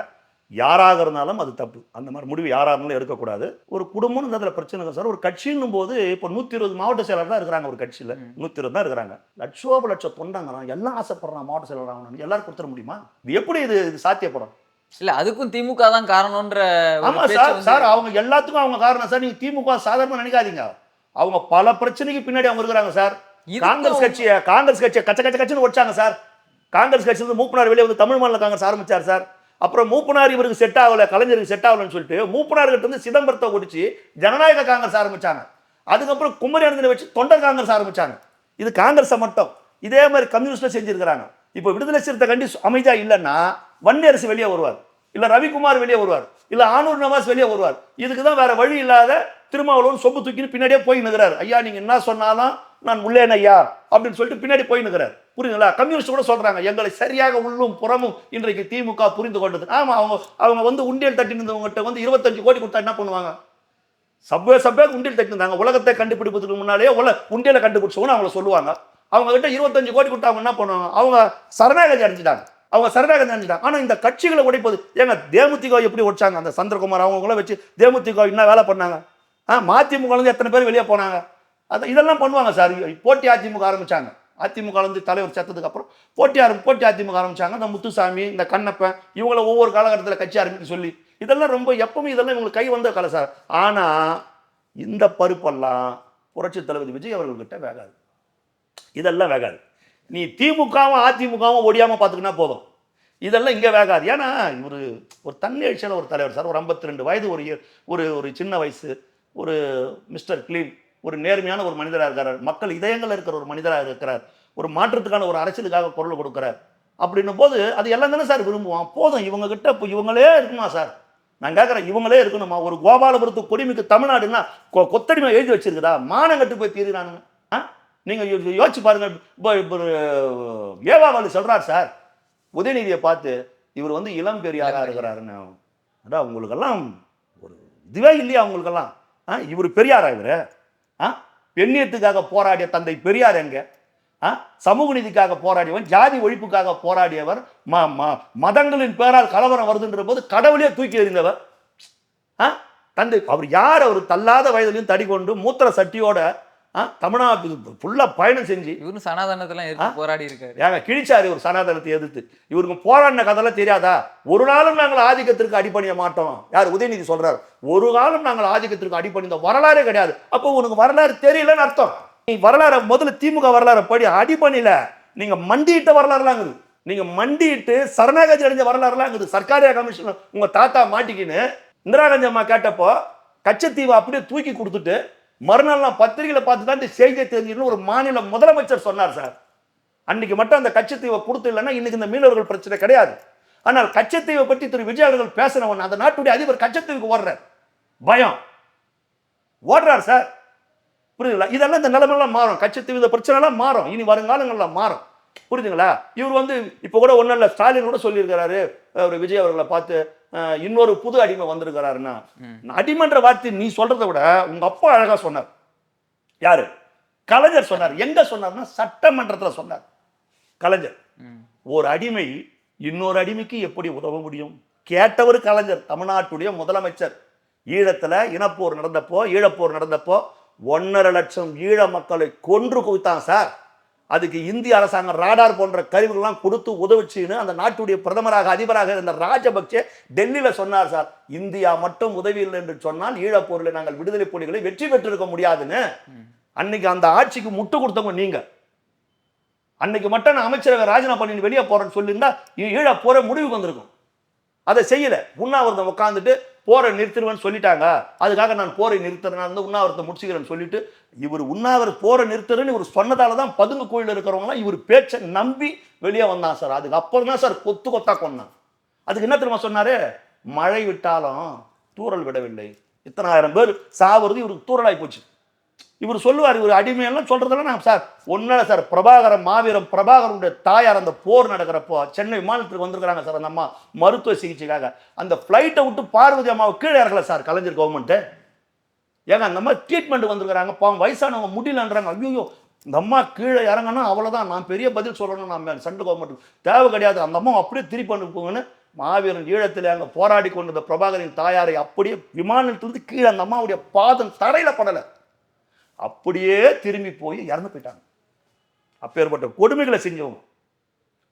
யாராக இருந்தாலும் அது தப்பு. அந்த மாதிரி முடிவு யாராக இருந்தாலும் எடுக்கக்கூடாது. ஒரு குடும்பம்னு அதில் பிரச்சனை சார். ஒரு கட்சின்னும் போது இப்போ 120 மாவட்ட செயலர் தான் இருக்கிறாங்க. ஒரு கட்சியில் 120 தான் இருக்கிறாங்க. லட்சம் தொண்டாங்கிறான், எல்லாம் ஆசைப்படுறான் மாவட்ட செயலர் ஆகணும்னு. எல்லாரும் கொடுத்துட முடியுமா? இது எப்படி இது சாத்தியப்படும்? இல்ல அதுக்கும் திமுக தான் காரணம்ன்ற. ஆமா சார், அவங்க எல்லாத்துக்கும் அவங்க காரணம் சார். நீங்க திமுக சாதாரணமா நினைக்காதீங்க. அவங்க பல பிரச்சனைக்கு பின்னாடி அவங்க இருக்கிறாங்க சார். காங்கிரஸ் கட்சியை கச்ச கச்சன்னு ஒடிச்சாங்க சார். காங்கிரஸ் கட்சியிலிருந்து மூப்பனார் வெளியே வந்து தமிழ் மாநில காங்கிரஸ் ஆரம்பிச்சார் சார். அப்புறம் மூப்பனார் இவருக்கு செட் ஆகல, கலைஞருக்கு செட் ஆகலன்னு சொல்லிட்டு மூப்பனார் கிட்ட இருந்து சிதம்பரத்தை ஒடிச்சு ஜனநாயக காங்கிரஸ் ஆரம்பிச்சாங்க. அதுக்கப்புறம் குமரி அனந்தனை வச்சு தொண்டர் காங்கிரஸ் ஆரம்பிச்சாங்க. இது காங்கிரஸை மட்டும். இதே மாதிரி கம்யூனிஸ்ட்ல செஞ்சிருக்கிறாங்க. இப்போ விடுதலை சிறுத்தை கண்டி அமைதியா இல்லைன்னா வன்னியரசு வெளியே வருவார், இல்ல ரவிக்குமார் வெளியே வருவார், இல்ல ஆனூர் நவாஸ் வெளியே வருவார். இதுக்கு தான் வேற வழி இல்லாத திருமாவளவன் சொம்பு தூக்கின்னு பின்னாடியே போய் நிற்கிறார். ஐயா நீங்க என்ன சொன்னாலும் நான் உள்ளேன் ஐயா அப்படின்னு சொல்லிட்டு பின்னாடி போய் நிற்கிறார். புரியுதுங்களா? கம்யூனிஸ்ட் கூட சொல்றாங்க எங்களை சரியாக உள்ளும் புறமும் இன்றைக்கு திமுக புரிந்து கொண்டது. ஆமா, அவங்க வந்து உண்டியல் தட்டி இருந்தவங்ககிட்ட வந்து 25 கோடி கொடுத்தா என்ன பண்ணுவாங்க? சப்வே உண்டியல் தட்டி இருந்தாங்க. உலகத்தை கண்டுபிடிப்பதுக்கு முன்னாலே உண்டியலை கண்டுபிடிச்சவங்க அவங்கள சொல்லுவாங்க. அவங்க கிட்ட 25 கோடி கொடுத்தா அவங்க என்ன பண்ணுவாங்க? அவங்க சரணாகதி அடைஞ்சிட்டாங்க. ஆனா இந்த கட்சிகளை உடைப்பது ஏங்க, தேமுதிக எப்படி உடைச்சாங்க? அந்த சந்திரகுமார் அவங்கள வச்சு தேமுதிக என்ன வேலை பண்ணாங்க? மதிமுக எத்தனை பேர் வெளியே போனாங்க? இதெல்லாம் பண்ணுவாங்க சார். போட்டி அதிமுக ஆரம்பிச்சாங்க. அதிமுக தலைவர் சேர்த்ததுக்கு அப்புறம் போட்டி அதிமுக ஆரம்பிச்சாங்க. இந்த முத்துசாமி, இந்த கண்ணப்பன், இவங்கள ஒவ்வொரு காலகட்டத்தில் கட்சி ஆரம்பிக்க சொல்லி இதெல்லாம் ரொம்ப எப்பவுமே இதெல்லாம் இவங்களுக்கு கை வந்த கலை சார். ஆனா இந்த பருப்பெல்லாம் புரட்சி தளபதி விஜய் அவர்கள்கிட்ட வேகாது. இதெல்லாம் வேகாது. நீ திமுகவும் அதிமுகவும் ஒடியாம பார்த்துக்கினா போதும். இதெல்லாம் இங்கே வேகாது. ஏன்னா இவர் ஒரு தன்னெழுச்சியான ஒரு தலைவர் சார். ஒரு 52 வயது, ஒரு சின்ன வயசு, ஒரு மிஸ்டர் கிளீன், ஒரு நேர்மையான ஒரு மனிதராக இருக்கிறார். மக்கள் இதயங்கள் இருக்கிற ஒரு மனிதராக இருக்கிறார். ஒரு மாற்றத்துக்கான ஒரு அரசியலுக்காக குரல் கொடுக்குறார். அப்படின்னும் போது அது எல்லாம் தானே சார் விரும்புவான். போதும் இவங்க கிட்ட இப்போ இவங்களே இருக்குமா சார்? நான் கேட்குறேன், இவங்களே இருக்கணுமா? ஒரு கோபாலபுரத்து கொடிமிக்கு தமிழ்நாடுன்னா கொத்தடிமை எழுதி வச்சிருக்குதா? மானம் கட்டு போய் தீர்றானுங்க. நீங்கள் யோசிச்சு பாருங்க. இப்போ ஏவாவாலு சொல்கிறார் சார் உதயநிதியை பார்த்து, இவர் வந்து இளம் பெரியாராக இருக்கிறாருன்னு. அதான் உங்களுக்கெல்லாம் ஒரு இதுவே இல்லையா? உங்களுக்கெல்லாம் இவர் பெரியாரா? இவர் பெண்ணியத்துக்காக போராடிய தந்தை பெரியார் எங்க? சமூக நீதிக்காக போராடியவன், ஜாதி ஒழிப்புக்காக போராடியவர், மதங்களின் பேரால் கலவரம் வருதுன்ற போது கடவுளே தூக்கி எறிந்தவர் தந்தை. அவர் யார்? அவர் தள்ளாத வயதிலையும் தடி கொண்டு மூத்திர சட்டியோட தமிழ்நாடு ஃபுல்லா பயணம் செஞ்சு இவரு சனாதனத்தெல்லாம் எதிர்த்து போராடி இருக்காரு. ஏங்க கிழிச்சாரு ஒரு சனாதனத்தை எதிர்த்து. இவருக்கு போராடின கதையெல்லாம் தெரியாதா? ஒரு நாளும் நாங்கள் ஆதிக்கத்திற்கு அடிபணிய மாட்டோம். யார்? உதயநிதி சொல்றாரு. ஒரு காலம் நாங்கள் ஆதிக்கத்திற்கு அடிபணிந்த வரலாறே கிடையாது. அப்போ உனக்கு வரலாறு தெரியலன்னு அர்த்தம். நீ வரலாறு முதல்ல திமுக வரலாறு படி. அடிபணில நீங்க மண்டியிட்ட வரலாறுலாம் இருக்குது. நீங்க மண்டிட்டு சரணாகதி அடைஞ்ச வரலாறுலாம் இருக்குது. சர்க்காரியா கமிஷன் உங்க தாத்தா மாட்டிக்கின்னு இந்திரா காந்தி அம்மா கேட்டப்போ கச்சத்தீவை அப்படியே தூக்கி கொடுத்துட்டு மறுநாள் நான் பத்திரிகையில பார்த்து தான் இந்த செய்தியை தெரிஞ்சுன்னு ஒரு மாநில முதலமைச்சர் சொன்னார் சார். அன்னைக்கு மட்டும் அந்த கச்சத்தீவை கொடுத்து இல்லைன்னா இன்னைக்கு இந்த மீனவர்கள் பிரச்சனை கிடையாது. ஆனால் கச்சத்தீவை பற்றி திரு விஜய் அவர்கள் பேசினவன் அந்த நாட்டுடைய அதிபர் கச்சத்தீவுக்கு ஓடுறார். பயம் ஓடுறார் சார். புரியுதுங்களா? இதெல்லாம் இந்த நிலைமையெல்லாம் மாறும். கச்சத்தீவு இந்த பிரச்சனை எல்லாம் மாறும். இனி வருங்காலங்கள்லாம் மாறும். புரியுதுங்களா? இவர் வந்து இப்போ கூட ஒன்றும் இல்லை, ஸ்டாலின் கூட சொல்லியிருக்கிறாரு அவர் விஜய் அவர்களை பார்த்து, இன்னொரு புது அடிமை வந்திருக்கிறாருன்னா. அடிமைன்ற வார்த்தை நீ சொல்றதை விட உங்க அப்பா அழகா சொன்னார். யாரு? கலைஞர் சொன்னார். எங்க சொன்னார்னா சட்டமன்றத்தில் சொன்னார் கலைஞர். ஒரு அடிமை இன்னொரு அடிமைக்கு எப்படி உதவ முடியும் கேட்டவர் கலைஞர், தமிழ்நாட்டுடைய முதலமைச்சர். ஈழத்துல ஈழப்போர் நடந்தப்போ 1.5 லட்சம் ஈழ மக்களை கொன்று குவித்தான் சார். அதுக்கு இந்திய அரசாங்கம் ராடார் போன்ற கருவிகள்லாம் கொடுத்து உதவிச்சுன்னு அந்த நாட்டுடைய பிரதமராக அதிபராக இருந்த ராஜபக்சே டெல்லியில சொன்னார் சார். இந்தியா மட்டும் உதவி இல்லை என்று சொன்னால் ஈழப்போரில் நாங்கள் விடுதலை புலிகளை வெற்றி பெற்றிருக்க முடியாதுன்னு. அன்னைக்கு அந்த ஆட்சிக்கு முட்டு கொடுத்தவங்க நீங்க. அன்னைக்கு மட்டும் நான் அமைச்சரவை ராஜினாமா பண்ணி வெளியே போறேன்னு சொல்லியிருந்தா ஈழப்போரை முடிவுக்கு வந்திருக்கும். அதை செய்யல. உண்ணாவிரதம் உட்காந்துட்டு போரை நிறுத்திடுவேன்னு சொல்லிட்டாங்க. அதுக்காக நான் போரை நிறுத்துறேன், உண்ணாவிரத்தை முடிச்சுக்கிறேன்னு சொல்லிட்டு இவர் போரை நிறுத்துறேன்னு இவர் சொன்னதால தான் பதுங்கு கோயில் இருக்கிறவங்களாம் இவர் பேச்சை நம்பி வெளியே வந்தான் சார். அதுக்கு அப்புறம் தான் சார் கொத்தா கொண்டான். அதுக்கு என்ன தெரியுமா சொன்னாரு? மழை விட்டாலும் தூறல் விடவில்லை. இத்தனை ஆயிரம் பேர் சாவுறது இவருக்கு தூறலாகி போச்சு. இவர் சொல்லுவார், இவர் அடிமையெல்லாம் சொல்றதெல்லாம் நான் சார் ஒன்னால சார் மாவீரம் பிரபாகரனுடைய தாயார் அந்த போர் நடக்கிறப்போ சென்னை விமானத்துக்கு வந்திருக்கிறாங்க சார். அந்த அம்மா மருத்துவ சிகிச்சைக்காக அந்த ஃப்ளைட்டை விட்டு பார்வதி அம்மாவை கீழே இறக்கல சார் கலைஞர் கவர்மெண்ட்டு. ஏங்க அந்த அம்மா ட்ரீட்மெண்ட் வந்திருக்கிறாங்க, பாவம் வயசானவங்க முடியலன்றாங்க. ஐயோ இந்த அம்மா கீழே இறங்கினா அவ்வளோதான், நான் பெரிய பதில் சொல்லணும், நான் சென்ட்ரல் கவர்மெண்ட் தேவை கிடையாது, அந்த அம்மா அப்படியே திருப்பி அனுப்புங்கன்னு மாவீரன் ஈழத்தில் அங்கே போராடி கொண்டிருந்த பிரபாகரின் தாயாரை அப்படியே விமானத்திலிருந்து கீழே அந்த அம்மாவுடைய பாதம் தரையில படலை, அப்படியே திரும்பி போய் இறந்து போயிட்டாங்க. அப்பேற்பட்ட கொடுமைகளை செஞ்சவங்க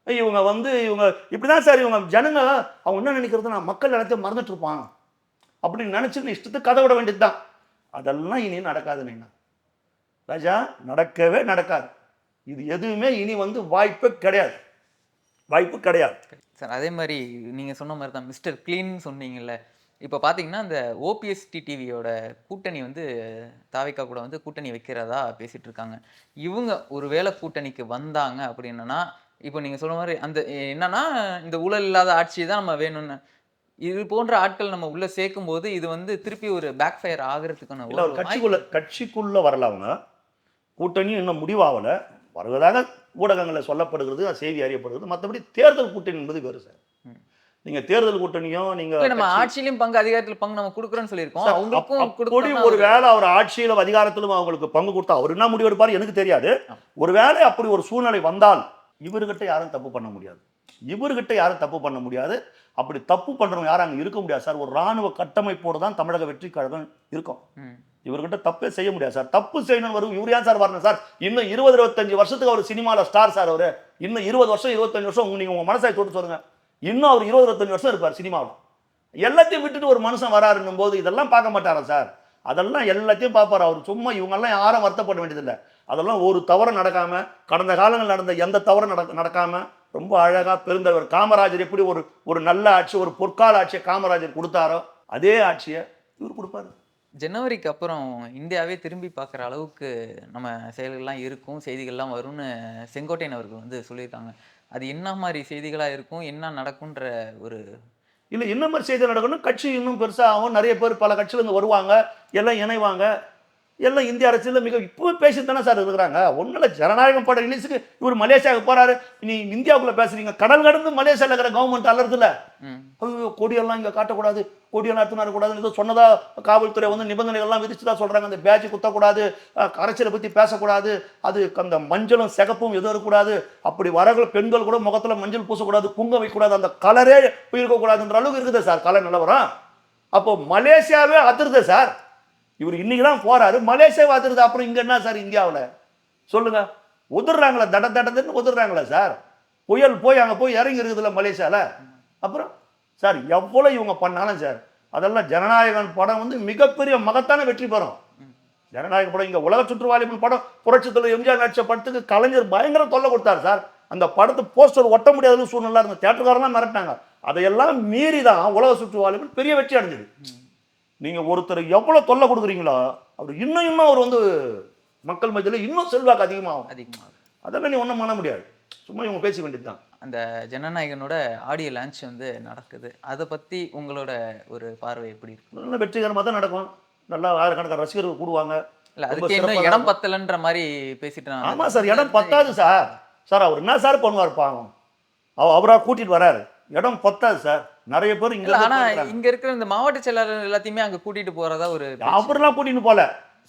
இவங்க. இவங்க இப்படிதான் சார் இவங்க ஜனங்க அவங்க என்ன நினைக்கிறது, நான் மக்கள் எல்லாத்தையும் மறந்துட்டு இருப்பான் அப்படின்னு நினைச்சு இஷ்டத்துக்கு கதை விட வேண்டியது தான். அதெல்லாம் இனி நடக்காதுன்னு ராஜா, நடக்கவே நடக்காது. இது எதுவுமே இனி வாய்ப்பே கிடையாது. வாய்ப்பு கிடையாது. சார் அதே மாதிரி நீங்க சொன்ன மாதிரி தான் மிஸ்டர் க்ளீன் சொன்னீங்கல்ல. இப்போ பார்த்தீங்கன்னா, இந்த ஓபிஎஸ் டிடிவியோட கூட்டணி வந்து தாவேகா கூட வந்து கூட்டணி வைக்கிறதா பேசிட்டு இருக்காங்க. இவங்க ஒரு வேளை கூட்டணிக்கு வந்தாங்க அப்படின்னா, இப்போ நீங்க சொன்ன மாரி அந்த என்னன்னா, இந்த ஊழல் இல்லாத ஆட்சி தான் நம்ம வேணும்னு. இது போன்ற ஆட்கள் நம்ம உள்ள சேர்க்கும்போது, இது வந்து திருப்பி ஒரு பேக் ஃபயர் ஆகுறதுக்கான இல்ல, ஒரு ஒரு கட்சிக்குள்ள வரல அவங்க. கூட்டணி இன்னும் முடிவாகல. வருவதாக ஊடகங்களில் சொல்லப்படுகிறது, செய்தி அறியப்படுகிறது. மற்றபடி தேர்தல் கூட்டணி என்பது வேறு சார். நீங்க தேர்தல் கூட்டணியும் நீங்க இல்ல, நம்ம ஆட்சியிலும் பங்கு, அதிகாரத்துல பங்கு நம்ம குடுக்குறோம்னு சொல்லியிருக்கோம். அவங்களுக்கும் அப்படி கொடுத்தோம்னா ஒரு வேளை அவர் ஆட்சியிலும் அதிகாரத்திலும் அவங்களுக்கு பங்கு கொடுத்தா அவர் என்ன முடிவு எடுப்பாரு எனக்கு தெரியாது. ஒருவேளை அப்படி ஒரு சூழ்நிலை வந்தால் இவர்கிட்ட யாரும் தப்பு பண்ண முடியாது. அப்படி தப்பு பண்றவங்க யாரும் அங்க இருக்க முடியாது சார். ஒரு ராணுவ கட்டமைப்போடு தான் தமிழக வெற்றி கழகம் இருக்கும். இவர்கிட்ட தப்பே செய்ய முடியாது சார். தப்பு செய்யணும் வரும் இவர் ஏன் சார் வரணும் சார்? இன்னும் 20-25 வருஷத்துக்கு அவர் சினிமாவில் ஸ்டார் சார். அவரு இன்னும் 20 வருஷம் 25 வருஷம் நீங்க உங்க மனசாய் தொட்டு சொல்லுங்க. இன்னும் அவர் 20-25 வருஷம் இருப்பார் சினிமாவில். எல்லாத்தையும் விட்டுட்டு ஒரு மனுஷன் வராருன்னும் போது இதெல்லாம் பார்க்க மாட்டாரா சார்? அதெல்லாம் எல்லாத்தையும் பார்ப்பார் அவர். சும்மா இவங்கெல்லாம் யாரும் வருத்தப்பட வேண்டியதில்லை. அதெல்லாம் ஒரு தவறு நடக்காம, கடந்த காலங்கள் நடந்த எந்த தவறும் நடக்காம ரொம்ப அழகா பெருந்தவர் காமராஜர் எப்படி ஒரு நல்ல ஆட்சி, ஒரு பொற்கால ஆட்சியை காமராஜர் கொடுத்தாரோ அதே ஆட்சியை இவர் கொடுப்பாரு. ஜனவரிக்கு அப்புறம் இந்தியாவே திரும்பி பார்க்குற அளவுக்கு நம்ம செயல்கள்லாம் இருக்கும், செய்திகள்லாம் வரும்னு செங்கோட்டையன் அவர்கள் வந்து சொல்லியிருக்காங்க. அது என்ன மாதிரி செய்திகளா இருக்கும், என்ன நடக்குன்ற ஒரு இல்லை என்ன மாதிரி செய்தி நடக்கணும்? கட்சி இன்னும் பெருசாகும், நிறைய பேர் பல கட்சியிலேருந்து வருவாங்க, எல்லாம் இணைவாங்க, எல்லாம் இந்திய அரசியலில் மிக இப்போ பேசிட்டு தானே சார் இருக்கிறாங்க. ஒன்றும் ஜனநாயகம் பட ரிலீஸுக்கு இவர் மலேசியாவுக்கு போறாரு, நீ இந்தியாவுக்குள்ள பேசுறீங்க. கடல் கடந்து மலேசியாவில் இருக்கிற கவர்மெண்ட் அலர்துல கொடியெல்லாம் இங்கே காட்டக்கூடாது, கொடியெல்லாம் எடுத்துன்னு வரக்கூடாது ஏதோ சொன்னதா காவல்துறை வந்து நிபந்தனைகள்லாம் விதிச்சுதான் சொல்றாங்க. அந்த பேட்ச் குத்தக்கூடாது, கரைச்சலை பற்றி பேசக்கூடாது, அது அந்த மஞ்சளும் சிகப்பும் எதுவும் இருக்கக்கூடாது, அப்படி வரகள் பெண்கள் கூட முகத்தில் மஞ்சள் பூசக்கூடாது, குங்கம் வைக்கக்கூடாது, அந்த கலரே போயிருக்கக்கூடாதுன்ற அளவுக்கு இருக்குது சார் கலர் நிலவரம். அப்போ மலேசியாவே அதிருது சார். இவர் இன்னைக்கு தான் போறாரு, மலேசியா அதிருது. அப்புறம் இங்க என்ன சார் இந்தியாவில் சொல்லுங்க? உதிர்றாங்களா? தடன்னு உதிர்றாங்களா சார்? புயல் போய் அங்கே போய் இறங்கி இருக்குதுல்ல மலேசியாவில். அப்புறம் சார் எவ்வளவு இவங்க பண்ணாலும் சார் அதெல்லாம் ஜனநாயகன் படம் வந்து மிகப்பெரிய மகத்தான வெற்றி பெறும். ஜனநாயக படம் இங்க உலக சுற்றுவாலிபன் படம் புரட்சி தலைவர் எம்ஜிஆர் நடிச்ச படத்துக்கு கலைஞர் பயங்கர தொல்லை கொடுத்தாரு சார். அந்த படத்து போஸ்டர் ஒட்ட முடியாத சூழ்நிலை இருந்த தியேட்டர்காரெல்லாம் மிரட்டினாங்க. அதையெல்லாம் மீறி தான் உலக சுற்றுவாலிபன் பெரிய வெற்றி அடைஞ்சது. நீங்க ஒருத்தர் எவ்வளவு தொல்லை கொடுக்குறீங்களோ அவர் இன்னும் அவர் வந்து மக்கள் மத்தியில் இன்னும் செல்வாக்கு அதிகமாகும். அதெல்லாம் நீ ஒன்றும் பண்ண முடியாது, சும்மா இவங்க பேச வேண்டியது தான். அந்த ஜனநாயகனோட ஆடியோ லான்ச் வந்து நடக்குது, அதை பத்தி உங்களோட ஒரு பார்வை எப்படி இருக்கு? நல்ல வெற்றிகரமாக தான் நடக்கும், நல்லா ஆயிரக்கணக்கான ரசிகர்கள் கூடுவாங்க. இல்ல அதுக்கு இன்னும் இடம் பத்தலன்ற மாதிரி பேசிட்டு. ஆமா சார், இடம் பத்தாது சார். சார் அவர் என்ன சார் பண்ணுவார் பாவம், அவரா கூட்டிட்டு வராரு, இடம் பத்தாது சார். நிறைய பேர் இங்க ஆனா இங்க இருக்கிற இந்த மாவட்ட செயலாளர் எல்லாத்தையுமே அங்க கூட்டிட்டு போறதா ஒரு அவரெல்லாம் கூட்டிட்டு போல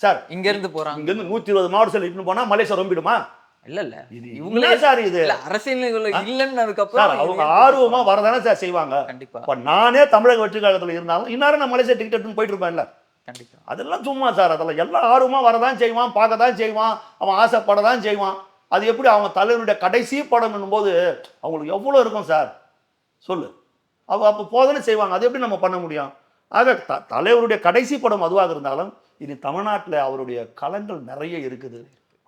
சார். இங்க இருந்து போறாங்க, இங்க இருந்து 120 மாவட்ட செயலர் இட்டுன்னு போனா மலேசியா ரொம்பிடுமா? இல்ல இவங்களே சார் இது அரசியல் இல்லன்னு அதுக்கப்புறம் அவங்க ஆர்வமா வரதானே சார் செய்வாங்க. கண்டிப்பா. இப்ப நானே தமிழக வெற்றி கழகத்துல இருந்தாலும் இன்னாரும் நான் மலேசியா டிக்கெட் எடுத்துன்னு போயிட்டு இருப்பேன்ல. கண்டிப்பா. அதெல்லாம் சும்மா சார், அதெல்லாம் எல்லாம் ஆர்வமா வரதான் செய்வான், பார்க்க தான் செய்வான், அவன் ஆசைப்படதான் செய்வான். அது எப்படி அவங்க தலைவனுடைய கடைசி படம் போது அவங்களுக்கு எவ்வளவு இருக்கும் சார் சொல்லு. அப்போ போதனை செய்வாங்க, அது எப்படி நம்ம பண்ண முடியும்? ஆக தலைவருடைய கடைசி படம் அதுவாக இருந்தாலும் இனி தமிழ்நாட்டில் அவருடைய களங்கள் நிறைய இருக்குது.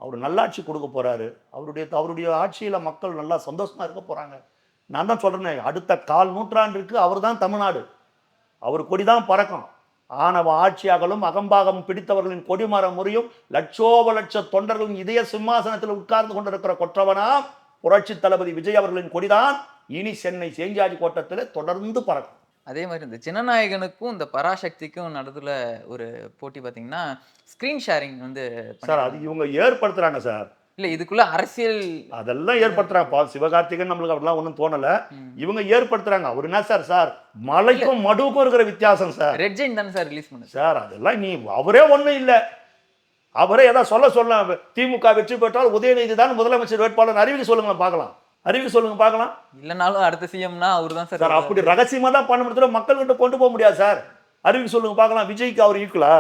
அவர் நல்லாட்சி கொடுக்க போறாரு. அவருடைய ஆட்சியில் மக்கள் நல்லா சந்தோஷமா இருக்க போறாங்க. நான் தான் சொல்றேனே, அடுத்த 1/4 நூற்றாண்டிற்கு அவர் தான் தமிழ்நாடு, அவர் கொடிதான் பறக்கும். ஆணவ ஆட்சியாகலும் அகம்பாகம் பிடித்தவர்களின் கொடிமரம் முறையும் லட்சோப லட்ச தொண்டர்களின் இதய சிம்மாசனத்தில் உட்கார்ந்து கொண்டிருக்கிற கொற்றவனா புரட்சி தளபதி விஜய் அவர்களின் கொடிதான் இனி சென்னை சேஞ்சாஜி கோட்டத்தில் தொடர்ந்து பறக்கும். அதே மாதிரி இந்த ஜனநாயகனுக்கும் இந்த பராசக்திக்கும் நடுவில் ஒரு போட்டி பார்த்தீங்கன்னா ஸ்க்ரீன் ஷேரிங் வந்து சார் அது இவங்க ஏற்படுத்துறாங்க சார். இல்லை இதுக்குள்ள அரசியல் அதெல்லாம் ஏற்படுத்துறாங்க. சிவகார்த்திகன் நம்மளுக்கு அப்படிலாம் ஒன்றும் தோணலை, இவங்க ஏற்படுத்துறாங்க. அவர் என்ன சார் மலைக்கும் மடுவுக்கும் இருக்கிற வித்தியாசம் சார். ரெட் ஜெயின் தானே சார் ரிலீஸ் பண்ணு சார். அதெல்லாம் நீ அவரே ஒன்றும் இல்லை, அவரே ஏதாவது சொல்ல திமுக வெற்றி பெற்றால் உதயநிதி தான் முதலமைச்சர் வேட்பாளர் அறிவிக்க சொல்லுங்க பார்க்கலாம், அறிவிக்க சொல்லுங்க பார்க்கலாம். இல்லைனாலும் அடுத்த சிஎம்னா அவர் தான் சார். அப்படி ரகசியமா தான் பண்ண முடியும், மக்கள்கிட்ட கொண்டு போக முடியாது சார். அறிவிக்க சொல்லுங்க பார்க்கலாம். விஜய்க்கு அவர் ஈக்குவலா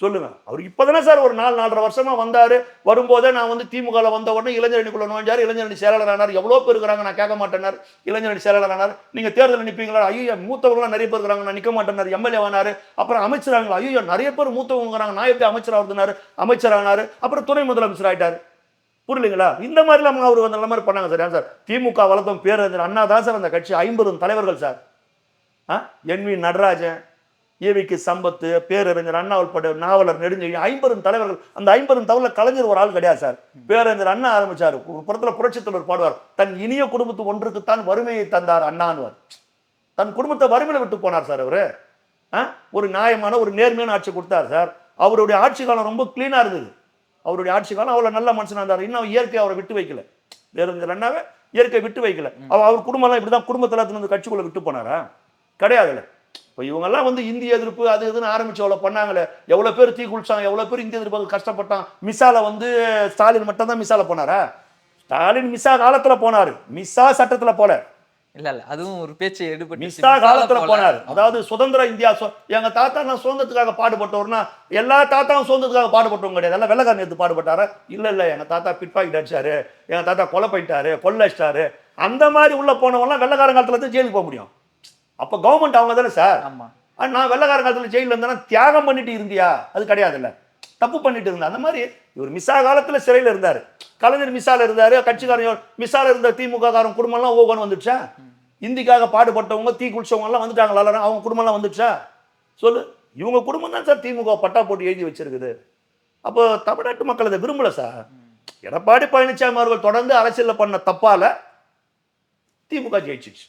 சொல்லுங்க? அவர் இப்பதானே சார் ஒரு 4-4.5 வருஷமா வந்தாரு. வரும்போதே நான் வந்து திமுகவில் வந்த உடனே இளைஞரணிக்குள்ள நுழைஞ்சார், இளைஞரணி செயலாளர் ஆனார். எவ்வளோ பேர் இருக்கிறாங்க, நான் கேட்க மாட்டேனார். இளைஞரணி செயலாளர் ஆனார். நீங்க தேர்தல் நிற்பீங்களா? ஐயோ மூத்தவங்களாம் நிறைய பேர் இருக்கிறாங்க, நான் நிற்க மாட்டேனார். எம்எல்ஏ ஆனாரு. அப்புறம் அமைச்சராங்களா? ஐயோ நிறைய பேர் மூத்தவங்க, நான் எப்படி அமைச்சர் ஆகுதுனாரு, அமைச்சர் ஆனாரு. அப்புறம் துணை முதலமைச்சர் ஆயிட்டாரு. புரியலைங்களா? இந்த மாதிரிலாம் அவர் நல்ல மாதிரி பண்ணாங்க சார். ஏன் சார் திமுக வளர்த்தோம் பேரறிஞர் அண்ணா தான் சார் அந்த கட்சி 50 தலைவர்கள் சார். என்.வி. நடராஜன், ஏவிக்கு சம்பத்து, பேரறிஞர் அண்ணா உட்பட நாவலர் நெடுஞ்செழியன் 50 தலைவர்கள். அந்த 50 தலைவர்கள் கலைஞர் ஒரு ஆள் கிடையாது சார். பேரறிஞர் அண்ணா ஆரம்பிச்சார். ஒரு புறத்தில் புரட்சித் தலைவர் பாடுவார், தன் இனிய குடும்பத்து ஒன்றுக்குத்தான் வறுமையை தந்தார் அண்ணான்வார். தன் குடும்பத்தை வறுமையில விட்டு போனார் சார் அவரு. ஒரு நியாயமான ஒரு நேர்மையான ஆட்சி கொடுத்தார் சார். அவருடைய ஆட்சி காலம் ரொம்ப கிளீனா இருந்தது. அவருடைய ஆட்சி காலம் அவ்வளவு நல்ல மனுஷனா இருந்தார். இன்னும் இயற்கை அவரை விட்டு வைக்கல. பேரறிஞர் அண்ணாவை இயற்கை விட்டு வைக்கல. அவர் குடும்பம்லாம் இப்படிதான் குடும்பத்தில் கட்சிக்குள்ள விட்டு போனாரா? கிடையாதுல்ல. இப்போ இவங்கெல்லாம் இந்திய எதிர்ப்பு அது இதுன்னு ஆரம்பிச்சு அவ்வளோ பண்ணாங்களே, எவ்வளோ பேர் தீ குளிச்சாங்க, எவ்வளோ பேர் இந்திய எதிர்ப்பு கஷ்டப்பட்டான். மிசால ஸ்டாலின் மட்டும் தான் மிசால போனாரா? ஸ்டாலின் மிசா காலத்தில் போனார், மிசா சட்டத்தில் போல. இல்ல அதுவும் ஒரு பேச்சு எடுபட்டு மிசா காலத்துல போனார். அதாவது சுதந்திர இந்தியா, எங்க தாத்தா நான் சுதந்திரத்துக்காக பாடுபட்டவர்னா எல்லா தாத்தாவும் சுதந்திரத்துக்காக பாடுபட்டவங்க கிடையாது. எல்லாம் வெள்ளக்காரன் எடுத்து பாடுபட்டாரு. இல்ல எங்க தாத்தா பிட்பாக்கெட் அடிச்சாரு, எங்க தாத்தா கொலை பண்ணிட்டாரு, கொள்ளை அடிச்சிட்டாரு, அந்த மாதிரி உள்ள போனவங்கலாம் வெள்ளக்காரன் காலத்துல தான் ஜெயிலுக்கு போக முடியும். அப்ப கவர்மெண்ட் அவங்க தானே சார். நான் வெள்ளக்காரன் காலத்துல ஜெயில இருந்தேன்னா தியாகம் பண்ணிட்டு இருந்தியா? அது கிடையாது. இல்ல தப்பு பண்ணிட்டு இருந்தா. அந்த மாதிரி இவர் மிசா காலத்துல சிறையில் இருந்தாரு. கலைஞர் மிசால இருந்தாரு. கட்சிக்காரன் மிசால இருந்த திமுக காரன் குடும்பம் எல்லாம் ஓகோன்னு வந்துடுச்சா? இந்திக்காக பாடுபட்டவங்க தீ குளிச்சவங்க எல்லாம் வந்துட்டாங்களா? அவங்க குடும்பம் எல்லாம் வந்துடுச்சா? சொல்லு. இவங்க குடும்பம் தான் சார் திமுக பட்டா போட்டு எழுதி வச்சிருக்குது. அப்போ தமிழ்நாட்டு மக்கள் அதை விரும்பல சார். எடப்பாடி பழனிசாமி அவர்கள் தொடர்ந்து அரசியல் பண்ண தப்பால திமுக ஜெயிச்சிச்சு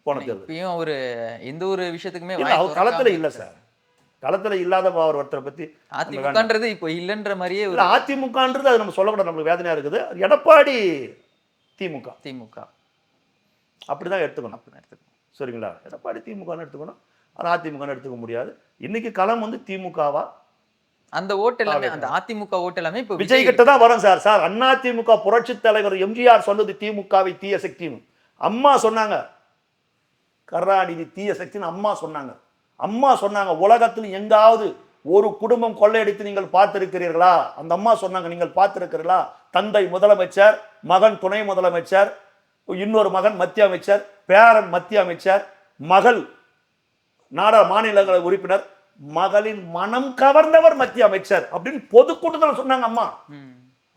போன தேர்தல். ஒரு எந்த ஒரு விஷயத்துக்குமே அவர் களத்துல இல்ல சார். களத்துல இல்லாத அவர் ஒருத்தரை பத்தி அதிமுகன்றது இப்போ இல்லைன்ற மாதிரியே அதிமுகன்றது அது நம்ம சொல்லக்கூடாது, நம்மளுக்கு வேதனையா இருக்குது. எடப்பாடி திமுக அப்படிதான் எடுத்துக்கணும். சரிங்களா? எடப்பாடி திமுக எடுத்துக்கணும், அது அதிமுக எடுத்துக்க முடியாது. இன்னைக்கு களம் திமுகவா? அந்த ஓட்டு எல்லாமே அந்த அதிமுக ஓட்டு எல்லாமே இப்போ விஜய் கிட்ட தான் வரும் சார். சார் அதிமுக புரட்சி தலைவர் எம்ஜிஆர் சொன்னது திமுகவை தீய சக்தின்னு. அம்மா சொன்னாங்க, கருணாநிதி தீய சக்தின்னு அம்மா சொன்னாங்க. உலகத்தில் எங்காவது ஒரு குடும்பம் கொள்ளையடித்து நீங்கள் பார்த்திருக்கிறீர்களா? அந்த அம்மா சொன்னாங்க, நீங்கள் பார்த்திருக்கிறீர்களா? தந்தை முதலமைச்சர், மகன் துணை முதலமைச்சர், இன்னொரு மகன் மத்திய அமைச்சர், பேரன் மத்திய அமைச்சர், மகள் மாநிலங்களவை உறுப்பினர், மகளின் மனம் கவர்ந்தவர் மத்திய அமைச்சர் அப்படின்னு பொதுக்கூட்டத்தில் சொன்னாங்க அம்மா.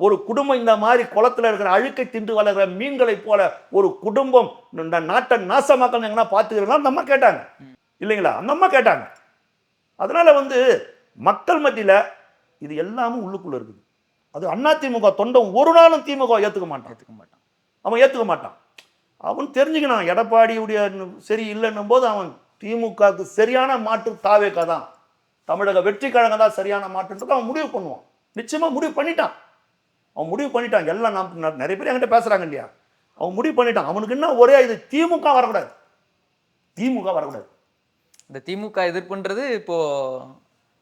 ஒரு குடும்பம் இந்த மாதிரி குளத்துல இருக்கிற அழுக்கை தின்று வளர்கிற மீன்களை போல ஒரு குடும்பம் நாட்டை நாசமாக்கணும் எங்கன்னா பார்த்துக்கிறீங்களா? அந்த அம்மா கேட்டாங்க இல்லைங்களா? அந்த அம்மா கேட்டாங்க. அதனால மக்கள் மத்தியில இது எல்லாமும் உள்ளுக்குள்ள இருக்குது. அது அதிமுக தொண்டன் ஒரு நாளும் திமுக ஏத்துக்க மாட்டான். அவன் தெரிஞ்சுக்கணும், எடப்பாடியுடைய சரி இல்லைன்னும் போது அவன் திமுகவுக்கு சரியான மாற்று தாவேகா தான், தமிழக வெற்றி கழகம் தான் சரியான மாற்றுன்றது அவன் முடிவு பண்ணுவான். நிச்சயமா முடிவு பண்ணிட்டான். அவன் முடிவு பண்ணிட்டான். எல்லாம் நிறைய பேர் என்கிட்ட பேசுறாங்க இல்லையா? அவன் முடிவு பண்ணிட்டான். அவனுக்கு என்ன ஒரே இது, திமுக வரக்கூடாது. இந்த திமுக எதிர்ப்புன்றது இப்போ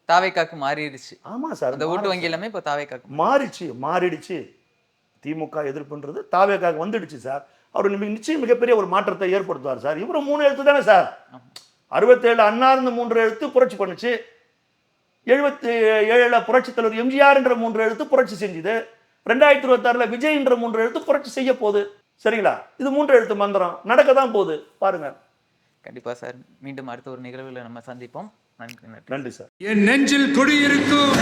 தாவேக்காக்கு மாறிடுச்சு. ஆமா சார், அந்த ஓட்டு வங்கி எல்லாமே இப்போ தாவேக்காக்கு மாறிடுச்சு. திமுக எதிர்ப்புன்றது தாவேக்காக்கு வந்துடுச்சு சார். அவர் நிச்சயம் மிகப்பெரிய ஒரு மாற்றத்தை ஏற்படுத்துவார் சார். இவரும் 3 எழுத்து தானே சார். 67 அண்ணா இருந்து 3 எழுத்து புரட்சி பண்ணுச்சு. 77 புரட்சி தலைவர் எம்ஜிஆர் என்ற 3 எழுத்து புரட்சி செஞ்சுது. 2026 விஜய் என்ற 3 எழுத்து புரட்சி செய்ய போகுது. சரிங்களா? இது 3 எழுத்து மந்திரம் நடக்க தான் போகுது. பாருங்க. கண்டிப்பா சார். மீண்டும் அடுத்த ஒரு நிகழ்வுல நம்ம சந்திப்போம். நன்றி சார். என் நெஞ்சில் குடியிருக்கும்